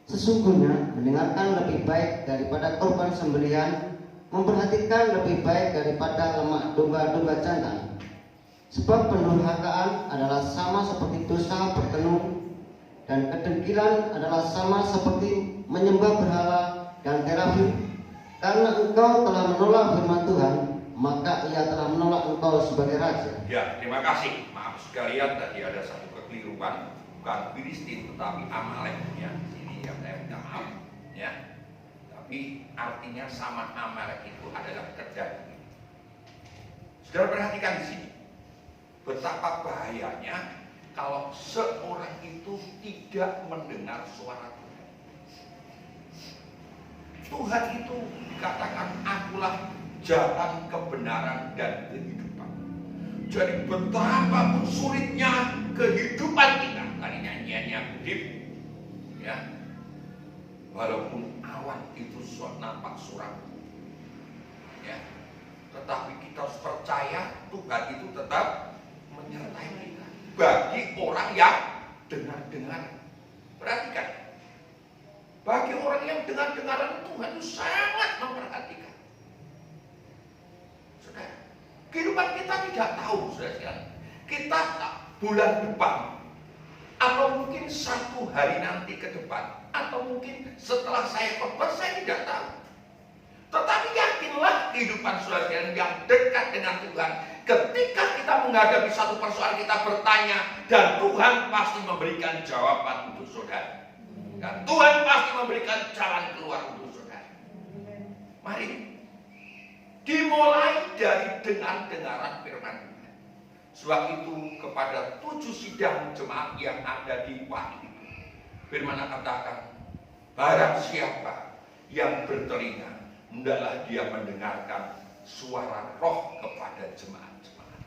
Sesungguhnya mendengarkan lebih baik daripada korban sembelihan, memperhatikan lebih baik daripada lemak domba-domba jantan. Sebab pendurhakaan adalah sama seperti dosa bertenung, dan kedengkiran adalah sama seperti menyembah berhala dan terafim. Karena engkau telah menolak firman Tuhan, maka ia telah menolak engkau sebagai raja. Ya, terima kasih. Maaf sekalian, tadi ada satu kekeliruan, bukan Filistin tetapi Amalek. Ya, ini yang saya minta maaf. Ya, tapi artinya sama Amalek itu adalah kerja. Saudara perhatikan di sini, betapa bahayanya kalau seorang itu tidak mendengar suara Tuhan. Tuhan itu dikatakan akulah jalan kebenaran dan kehidupan. Jadi betapapun sulitnya kehidupan kita, tadi nyanyiannya Budip, ya, walaupun awan itu nampak suram, ya, tetapi kita harus percaya Tuhan itu tetap menyertai kita. Bagi orang yang dengar-dengar, perhatikan. Bagi orang yang dengar-dengaran Tuhan itu sangat memperhatikan. Saudara, kehidupan kita tidak tahu, saudara. Kita bulan depan, atau mungkin satu hari nanti ke depan, atau mungkin setelah saya khotbah, saya tidak tahu. Tetapi yakinlah kehidupan saudara yang dekat dengan Tuhan. Ketika kita menghadapi satu persoalan, kita bertanya, dan Tuhan pasti memberikan jawaban untuk saudara. Dan Tuhan pasti memberikan jalan keluar untuk saudara. Mari dimulai dari dengar-dengaran firman Tuhan. Sebab itu kepada 7 sidang jemaat yang ada di Pati itu, firman katakan, barang siapa yang bertelinga, hendaklah dia mendengarkan suara Roh kepada jemaat-jemaat.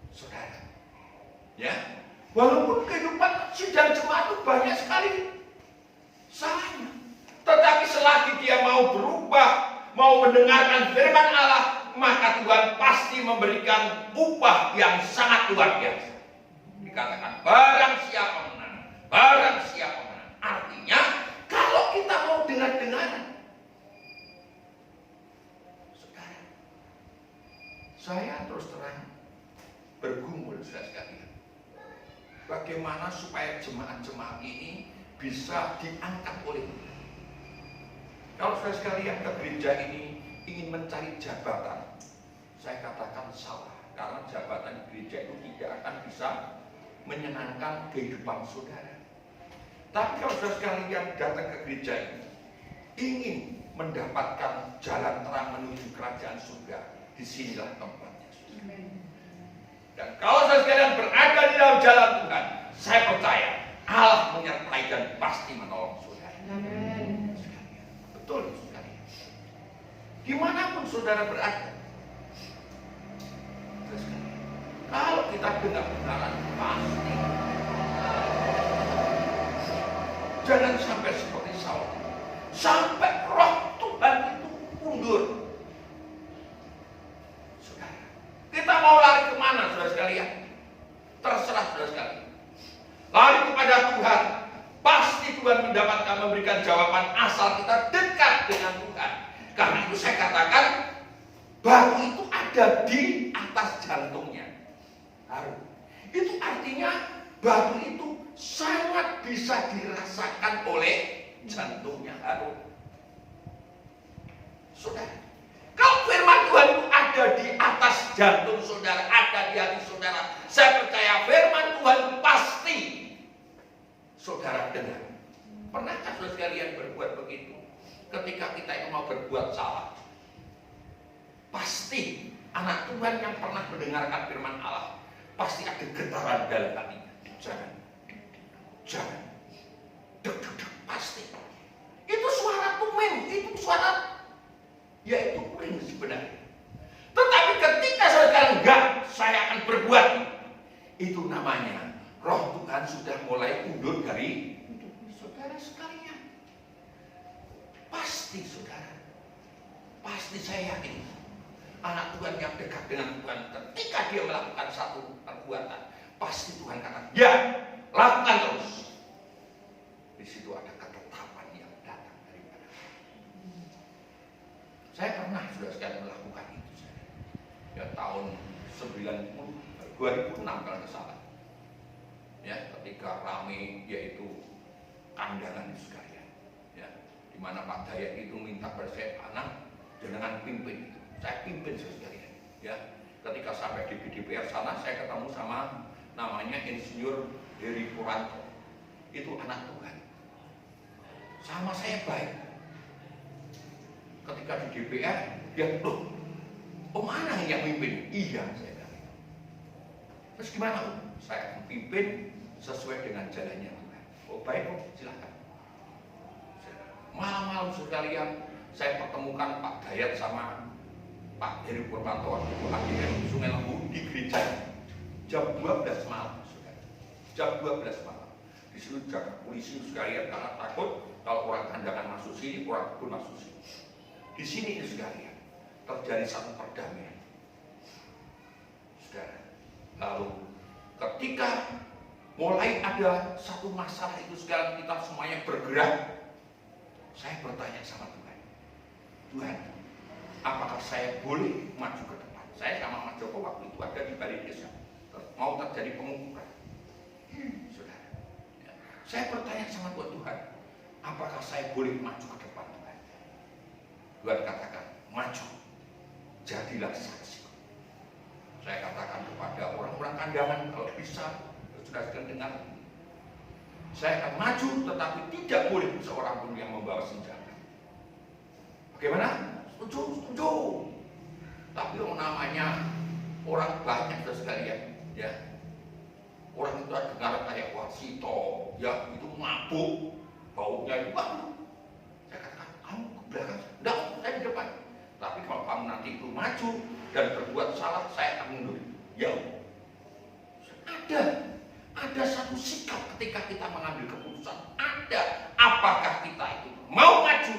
Saudara, ya, walaupun kehidupan sidang jemaat itu banyak sekali salahnya, tetapi selagi dia mau berubah, mau mendengarkan firman Allah, maka Tuhan pasti memberikan upah yang sangat luar biasa. Dikatakan barang siapa menang, barang siapa menang. Artinya kalau kita mau dengar-dengaran, saudara, saya terus terang bergumul sekali. Bagaimana supaya jemaat-jemaat ini bisa diangkat oleh Tuhan. Kalau saudara sekalian ke gereja ini ingin mencari jabatan, saya katakan salah. Karena jabatan di gereja itu tidak akan bisa menyenangkan kehidupan saudara. Tapi kalau saudara sekalian datang ke gereja ini ingin mendapatkan jalan terang menuju kerajaan surga, disinilah tempatnya. Dan kalau saudara sekalian berada di dalam jalan Tuhan, saya percaya Allah menyertai dan pasti menolong saudara. Dimanapun saudara berada. Kalau kita dengar kebenaran, pasti. Jangan sampai seperti Saul. Sampai roh Tuhan itu mundur. Saudara, kita mau lari kemana saudara sekalian? Terserah saudara sekalian. Lari kepada Tuhan. Pasti Tuhan memberikan jawaban asal kita dekat dengan Tuhan. Karena itu saya katakan, batu itu ada di atas jantungnya Harun. Itu artinya batu itu sangat bisa dirasakan oleh jantungnya Harun. Saudara, kalau firman Tuhan itu ada di atas jantung saudara, ada di hati saudara, saya percaya firman Tuhan pasti saudara dengar. Pernahkah saudara sekalian berbuat begitu? Ketika kita itu mau berbuat salah, pasti anak Tuhan yang pernah mendengarkan firman Allah pasti ada getaran dalam hatinya. Jangan, deg, pasti. Itu suara tumen, itu suara, yaitu kuring sebenarnya. Tetapi ketika saudara enggak, saya akan berbuat, itu namanya roh Tuhan sudah mulai undur dari saudara sekalian. Pasti saudara, pasti saya yakin anak Tuhan yang dekat dengan Tuhan, ketika dia melakukan satu perbuatan, pasti Tuhan kata, ya, lakukan terus. Di situ ada ketetapan yang datang daripada saya pernah sudah sekali melakukan itu. Ya tahun 2006 kalau tidak salah. Ya, ketika rame yaitu kandangan itu sekalian. Ya, di mana Pak Dayat itu minta pada saya, anak jangan pimpin itu. Saya pimpin sekalian. Ya, ketika sampai di BDPR sana saya ketemu sama namanya Insinyur Heri Puranto. Itu anak Tuhan. Sama saya baik. Ketika di DPR dia loh, mana yang mimpin? Iya, saya bilang. Terus gimana? Saya akan pimpin sesuai dengan jalannya Tuhan. Oh baik, silakan. Malam-malam sekalian saya pertemukan Pak Dayat sama Pak Heri Purwanto waktu itu akhirnya di Sungai Lembu di gereja jam 12 malam. Jam 12 malam. Di situ jaga polisi sekalian karena takut kalau orang kandangan masuk sini, orang pun masuk sini. Di sini sekalian terjadi satu perdamaian. Saudara, lalu ketika mulai ada satu masalah itu sekarang kita semuanya bergerak, saya bertanya sama Tuhan, Tuhan, apakah saya boleh maju ke depan? Saya sama Mas Joko waktu itu ada di Balai Desa, mau terjadi pemukulan. Saudara, ya. Saya bertanya sama Tuhan, apakah saya boleh maju ke depan Tuhan? Tuhan katakan, maju, jadilah saksi. Saya katakan kepada orang-orang kandangan, kalau bisa, sudah dengar, saya akan maju, tetapi tidak boleh seorang pun yang membawa senjata. Bagaimana? Setuju, setuju. Tapi yang namanya orang banyak sekalian, ya. Orang itu dengar kayak Wasito, ya itu mabuk, baunya itu bagus. Saya katakan, kamu ke belakang, enggak, saya di depan. Tapi kalau kamu nanti itu maju dan berbuat salah, saya akan mundur. Ya, ada satu sikap ketika kita mengambil keputusan. Ada, apakah kita itu mau maju?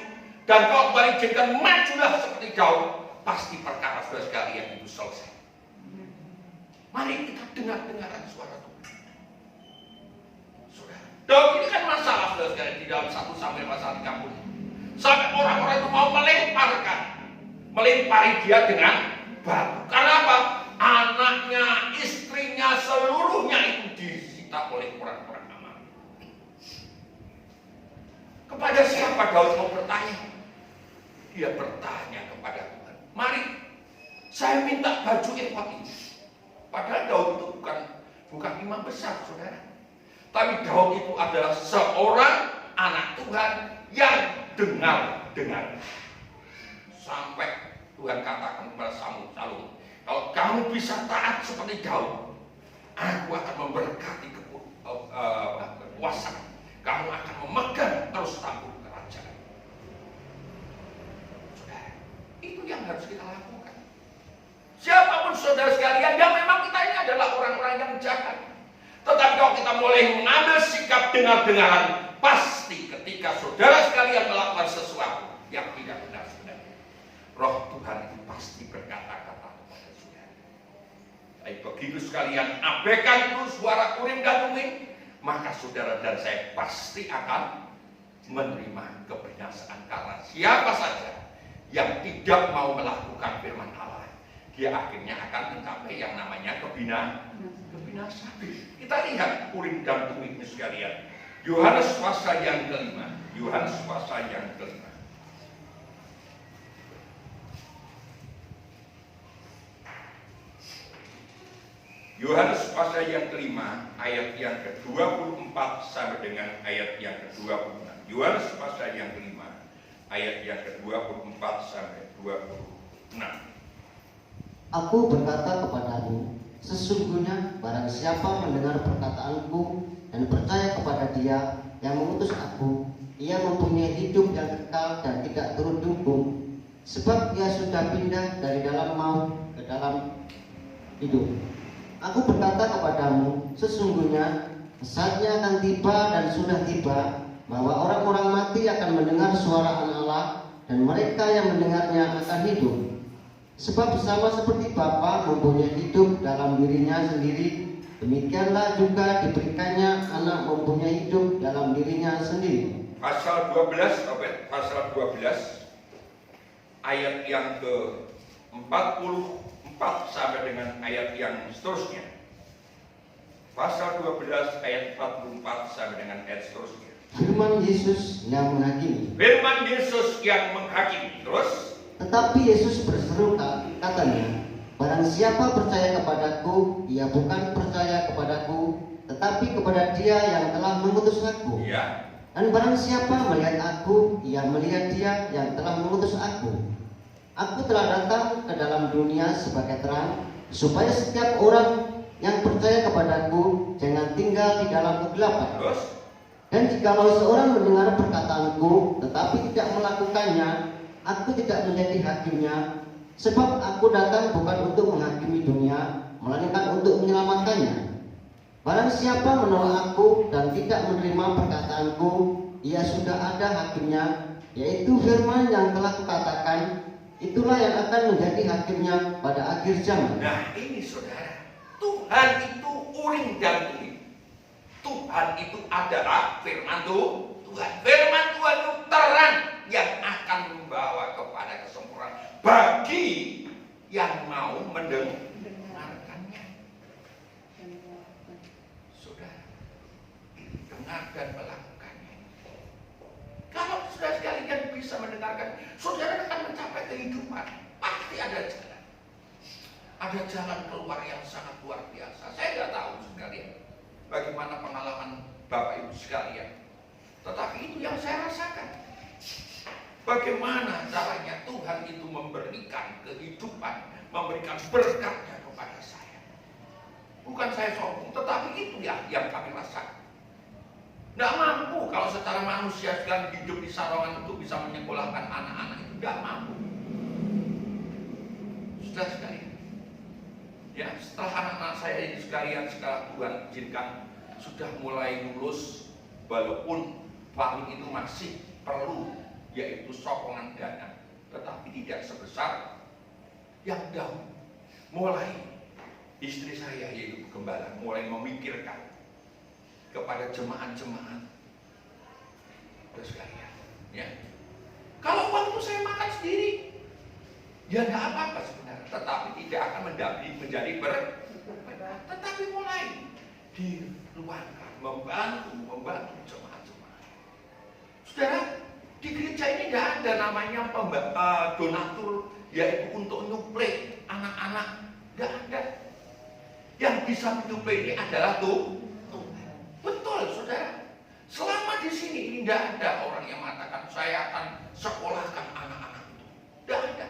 Dan kalau Tuhan izinkan majulah seperti Daud, pasti perkara saudara sekalian itu selesai. Mari kita dengar-dengaran suara Tuhan. Saudara, Daud ini kan masalah saudara sekalian di dalam 1 Samuel pasal 30. Sampai orang-orang itu mau melempari dia dengan batu. Karena apa? Anaknya, istrinya, seluruhnya itu disita oleh orang-orang Amal. Kepada siapa Daud mau bertanya? Dia bertanya kepada Tuhan. Mari, saya minta baju efod ini. Padahal Daud itu bukan imam besar, saudara. Tapi Daud itu adalah seorang anak Tuhan yang dengar. Sampai Tuhan katakan kepada Samuel, kalau kamu bisa taat seperti Daud, aku akan memberkati kekuasaan. Kamu akan memegang terus tampuk kerajaan. Saudara, itu harus kita lakukan. Siapapun saudara sekalian, ya memang kita ini adalah orang-orang yang jahat. Tetapi kalau kita mulai mengambil sikap dengar-dengaran, pasti ketika saudara sekalian melakukan sesuatu yang tidak benar sebenarnya, Roh Tuhan itu pasti berkata-kata kepada saudara. Baik begitu sekalian, abaikan itu suara Urim dan Tumim, maka saudara dan saya pasti akan menerima kebinasaan. Karena siapa saja yang tidak mau melakukan firman Allah, dia akhirnya akan mencapai yang namanya kebinasaan. Kita lihat Urim dan Tumim sekalian. Yohanes pasal yang kelima. Yohanes pasal yang kelima. Yohanes pasal yang kelima, ayat yang ke-24 sampai dengan ayat yang ke-26. Yohanes pasal yang kelima, ayat yang ke-24 sampai 26. Aku berkata kepadamu, sesungguhnya barang siapa mendengar perkataanku dan percaya kepada Dia yang mengutus aku, ia mempunyai hidup yang kekal dan tidak turun dihukum, sebab ia sudah pindah dari dalam maut ke dalam hidup. Aku berkata kepadamu, sesungguhnya saatnya akan tiba dan sudah tiba, bahwa orang-orang mati akan mendengar suara Anak Allah, dan mereka yang mendengarnya akan hidup. Sebab sama seperti Bapa mempunyai hidup dalam dirinya sendiri, demikianlah juga diberikannya Anak mempunyai hidup dalam dirinya sendiri. Pasal 12, pasal 12, ayat yang ke-40 sampai dengan ayat yang seterusnya. Pasal 12 ayat 44 sampai dengan ayat seterusnya. Firman Yesus yang menghakimi. Firman Yesus yang menghakimi. Terus, tetapi Yesus berseru katanya, barang siapa percaya kepadaku, ia bukan percaya kepadaku, tetapi kepada Dia yang telah mengutus aku. ya, Dan barang siapa melihat aku, ia melihat Dia yang telah mengutus aku. Aku telah datang ke dalam dunia sebagai terang, supaya setiap orang yang percaya kepadaku jangan tinggal di dalam kegelapan. terus, Dan jikalau seorang mendengar perkataanku tetapi tidak melakukannya, aku tidak menjadi hakimnya, sebab aku datang bukan untuk menghakimi dunia, melainkan untuk menyelamatkannya. Barang siapa menolak aku dan tidak menerima perkataanku, ia sudah ada hakimnya, yaitu firman yang telah kukatakan. Itulah yang akan menjadi hakimnya pada akhir zaman. nah ini saudara, Tuhan itu Urim dan Tumim. Tuhan itu adalah firman Tuhan. Firman Tuhan itu terang yang akan membawa kepada kesempurnaan bagi yang mau mendengarkannya. Saudara, dengar dan melakukannya. Kalau saudara sekalian bisa mendengarkan, saudara akan mencapai kehidupan. Pasti ada jalan. Ada jalan keluar yang sangat luar biasa. Saya tidak tahu sekalian bagaimana pengalaman Bapak Ibu sekalian, tetapi itu yang saya rasakan. Bagaimana caranya Tuhan itu memberikan kehidupan, memberikan berkatnya kepada saya. Bukan saya sombong, tetapi itu yang kami rasakan. Tidak mampu kalau secara manusia sekalian hidup di Sarongan itu bisa menyekolahkan anak-anak itu. Tidak mampu. Sudah sekalian. Ya, setelah anak-anak saya ini sekalian sekarang Tuhan izinkan sudah mulai lulus, walaupun paling itu masih perlu yaitu sokongan dana, tetapi tidak sebesar yang dahulu. Mulai istri saya yaitu gembala mulai memikirkan kepada jemaat-jemaat. Terus sekalian, ya. Kalau uang itu saya makan sendiri, ya tidak apa-apa sebenarnya, tetapi tidak akan menjadi berkat. Tetapi mulai diluangkan, membantu jemaat-jemaat. Saudara, di gereja ini tidak ada namanya donatur, yaitu untuk nyuplai anak-anak. Tidak ada. Yang bisa menyuplai ini adalah Tuhan. Betul, saudara. Selama di sini ini tidak ada orang yang mengatakan saya akan sekolahkan anak-anak itu. Tidak ada.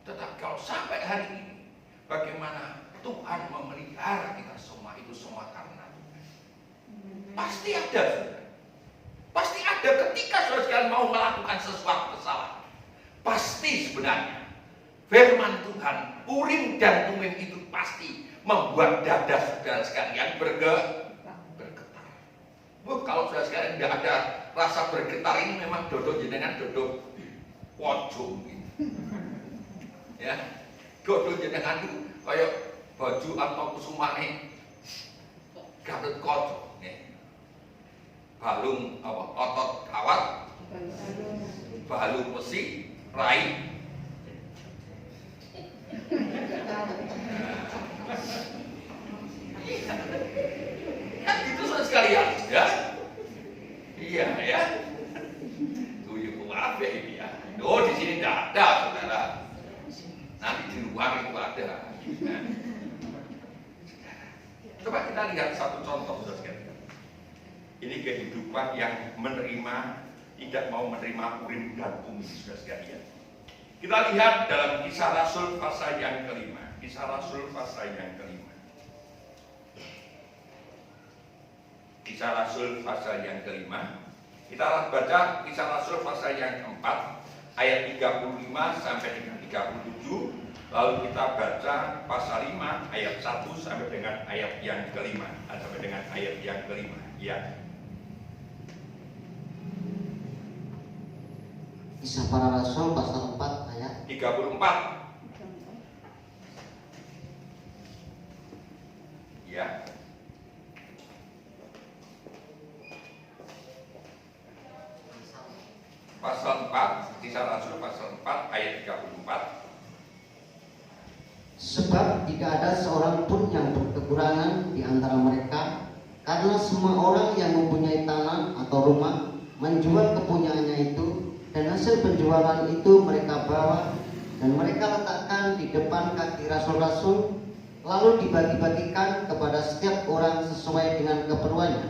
Tetapi kalau sampai hari ini, bagaimana Tuhan memelihara kita semua, itu semua karena Tuhan. Pasti ada, saudara. Pasti ada ketika saudara sekalian mau melakukan sesuatu kesalahan. pasti sebenarnya firman Tuhan, Urim dan Tumim itu pasti membuat dada saudara sekalian bergetar. Kalau saudara sekalian tidak ada rasa bergetar, ini memang dodo jenengan dodo wajum gitu. Ya, dodo jenengan itu kayak baju atau kusumane Gatot Kaca, balung apa otot kawat, balung besi, rai. Kan gitu saudara sekalian, ya. Iya ya. Tujuh apa ini ya? Oh di sini tidak ada saudara. Nanti di luar itu ada. Coba kita lihat satu contoh saudara sekalian. Ini kehidupan yang menerima, tidak mau menerima Urim dan Tumim saudara sekalian. Kita lihat dalam Kisah Rasul pasal yang kelima. Kisah Rasul pasal yang kelima. Kisah Rasul pasal yang kelima. Kita baca Kisah Rasul pasal yang keempat ayat 35 sampai dengan 37. Lalu kita baca pasal 5 ayat 1 sampai dengan ayat yang kelima. Sampai dengan ayat yang kelima. Ya. Kisah Para Rasul pasal 4 ayat 34. Ya. Pasal 4, Kisah Rasul pasal 4 ayat 34. Sebab tidak ada seorang pun yang berkekurangan di antara mereka, karena semua orang yang mempunyai tanah atau rumah menjual kepunyaannya itu, dan hasil penjualan itu mereka bawa dan mereka letakkan di depan kaki rasul-rasul, lalu dibagi-bagikan kepada setiap orang sesuai dengan keperluannya.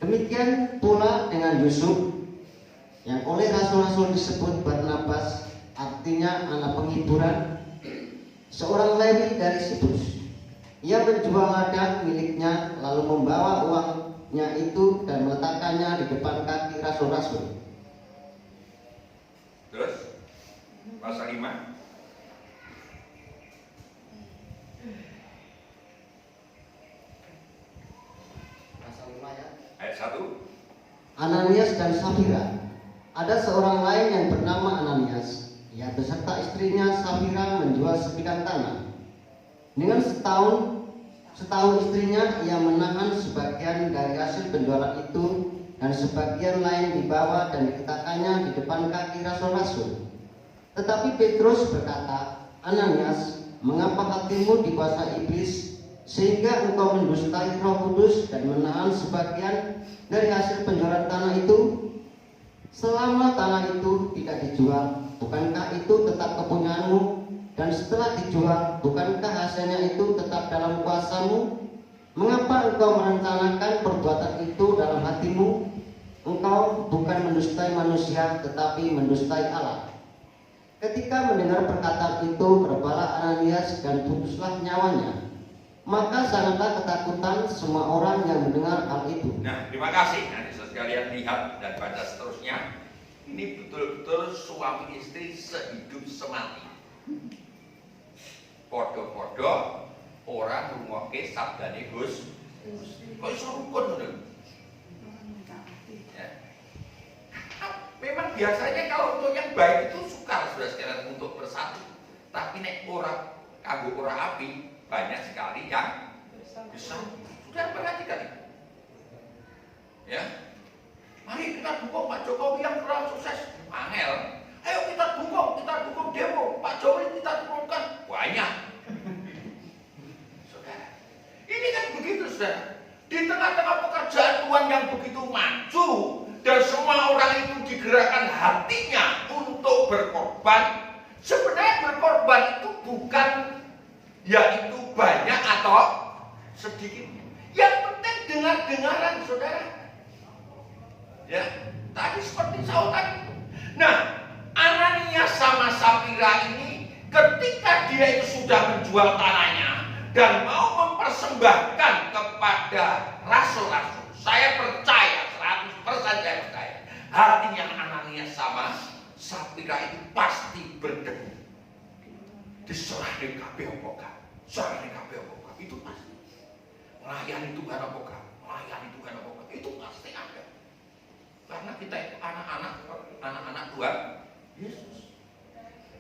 Demikian pula dengan Yusuf, yang oleh rasul-rasul disebut Barnabas, artinya anak penghiburan, seorang Lewi dari Siprus. Ia menjual ladang miliknya, lalu membawa uangnya itu dan meletakkannya di depan kaki rasul-rasul. Terus pasal 5. Pasal 5 ya. Ayat 1. Ananias dan Safira. Ada seorang lain yang bernama Ananias. Ia beserta istrinya Safira menjual sebidang tanah. Dengan setahun istrinya ia menahan sebagian dari hasil penjualan itu, dan sebagian lain dibawa dan diletakkannya di depan kaki rasul-rasul. Tetapi Petrus berkata, Ananias, mengapa hatimu dikuasai iblis sehingga engkau mendustai Roh Kudus dan menahan sebagian dari hasil penjualan tanah itu? Selama tanah itu tidak dijual, bukankah itu tetap kepunyaanmu? Dan setelah dijual, bukankah hasilnya itu tetap dalam kuasamu? Mengapa engkau merencanakan perbuatan itu dalam hatimu? Engkau bukan mendustai manusia, tetapi mendustai Allah. Ketika mendengar perkataan itu, berbalah Ananias dan putuslah nyawanya. Maka sangatlah ketakutan semua orang yang mendengar hal itu. Nah, terima kasih. Nanti sekalian lihat dan baca seterusnya. Ini betul-betul suami istri sehidup semati. Podo-podo orang rungokke sabdane Gus. Kok iso rukun ngono? Ya. Memang biasanya kalau untuk yang baik itu sukar sudah sekalian untuk bersatu. Tapi nek ora kanggo ora api, banyak sekali yang bisa. Sudah perhatikan itu. Ya. Mari kita dukung Pak Jokowi yang terlalu sukses. Angel. Ayo kita dukung demo. Pak Jokowi kita dukungkan. Banyak. Saudara. Ini kan begitu, saudara. Di tengah-tengah pekerjaan Tuhan yang begitu maju dan semua orang itu digerakkan hatinya untuk berkorban. Sebenarnya berkorban itu bukan yaitu banyak atau sedikit. Yang penting dengar-dengaran, saudara. Ya, tadi seperti Saul tadi. Nah, Ananias sama Safira ini ketika dia itu sudah menjual tanahnya dan mau mempersembahkan kepada rasul-rasul, saya percaya 100% saya percaya hatinya Ananias sama Sapira itu pasti berdebu. Diserah di kabeh apa gak? Serah di kabeh apa gak? Itu pasti. Melayani Tuhan apa gak? Melayani Tuhan apa gak? Itu pasti ada. Karena kita itu anak-anak Tuhan Yesus.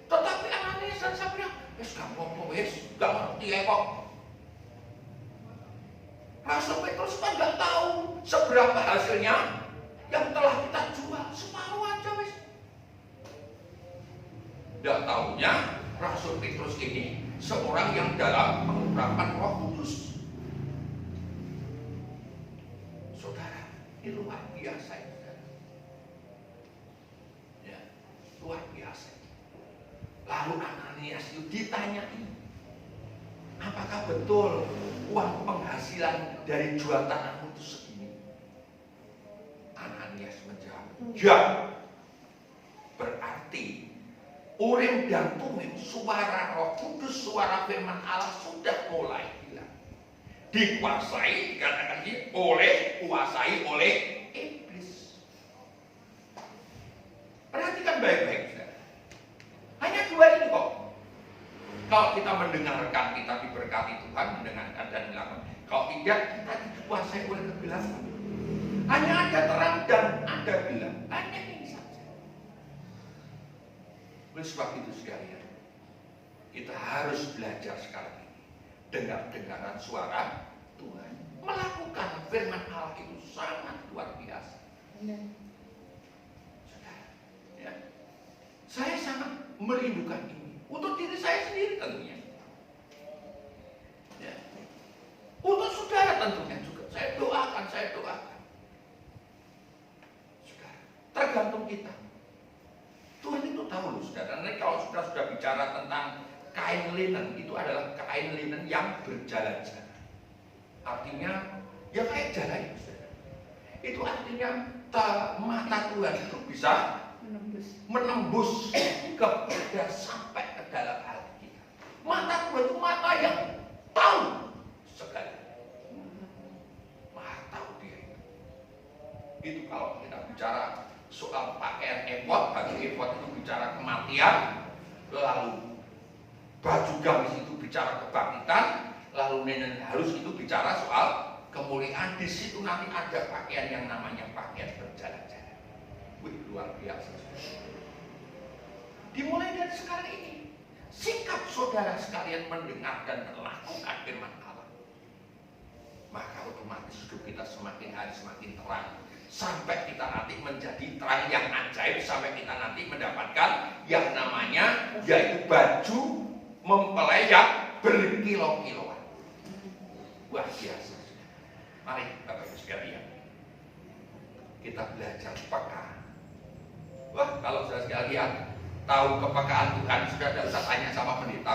Tetapi Ananias dan Sapira, wes gak apa-apa, wes gak ngerti ya kok. Rasul Petrus kan gak tahu seberapa hasilnya yang telah kita jual, separuh aja wes. Gak taunya Rasul Petrus ini seorang yang dalam pengurapan Roh Kudus. Saudara, ini luar biasa ya. Ya, luar biasa. Lalu Ananias itu ditanyai, apakah betul uang penghasilan dari jual tanahmu itu segini? Ananias menjawab, ya. Berarti Urim dan Tumim, suara Roh Kudus, suara firman Allah sudah mulai hilang. Dikuasai, dikatakan ini kuasai oleh iblis. Perhatikan baik-baik. Hanya dua ini kok. Kalau kita mendengarkan, kita diberkati Tuhan, mendengarkan dan melakukan. Kalau tidak, kita dikuasai oleh kegelapan. Hanya ada terang dan ada gelap. Hanya ini saja. Oleh sebab itu sekalian, kita harus belajar sekarang ini. Dengar-dengaran suara Tuhan. Melakukan firman Allah itu sangat luar biasa. Ya. Saya sangat merindukan ini. Untuk diri saya sendiri tentunya. Ya. Untuk saudara tentunya juga. Saya doakan. Saudara, tergantung kita. Tuhan itu tahu loh saudara. Nanti kalau sudah bicara tentang kain linen, itu adalah kain linen yang berjalan-jalan. Artinya, ya kayak jalan saudara. Itu artinya mata Tuhan itu bisa menembus kepada sampai ke dalam hati kita. Mata Tuhan itu mata yang tahu segala. Maha tahu dia itu. Itu kalau kita bicara soal pakaian efod, baju efod itu bicara kematian, lalu baju gamis itu bicara kebangkitan, lalu nenek halus itu bicara soal kemuliaan. Di situ nanti ada pakaian yang namanya pakaian berjalan-jalan. Wih, luar biasa. Dimulai dari sekarang ini, sikap saudara sekalian mendengar dan melakukan firman Allah, maka otomatis hidup kita semakin hari semakin terang, sampai kita nanti menjadi terang yang ajaib, sampai kita nanti mendapatkan yang namanya yaitu baju mempelai yang berkilau-kilauan. Wah, biasa. Mari Bapak Ibu sekalian, kita belajar peka. Wah, kalau sudah sekalian tahu kepekaan Tuhan, sudah tidak usah tanya sama pendeta.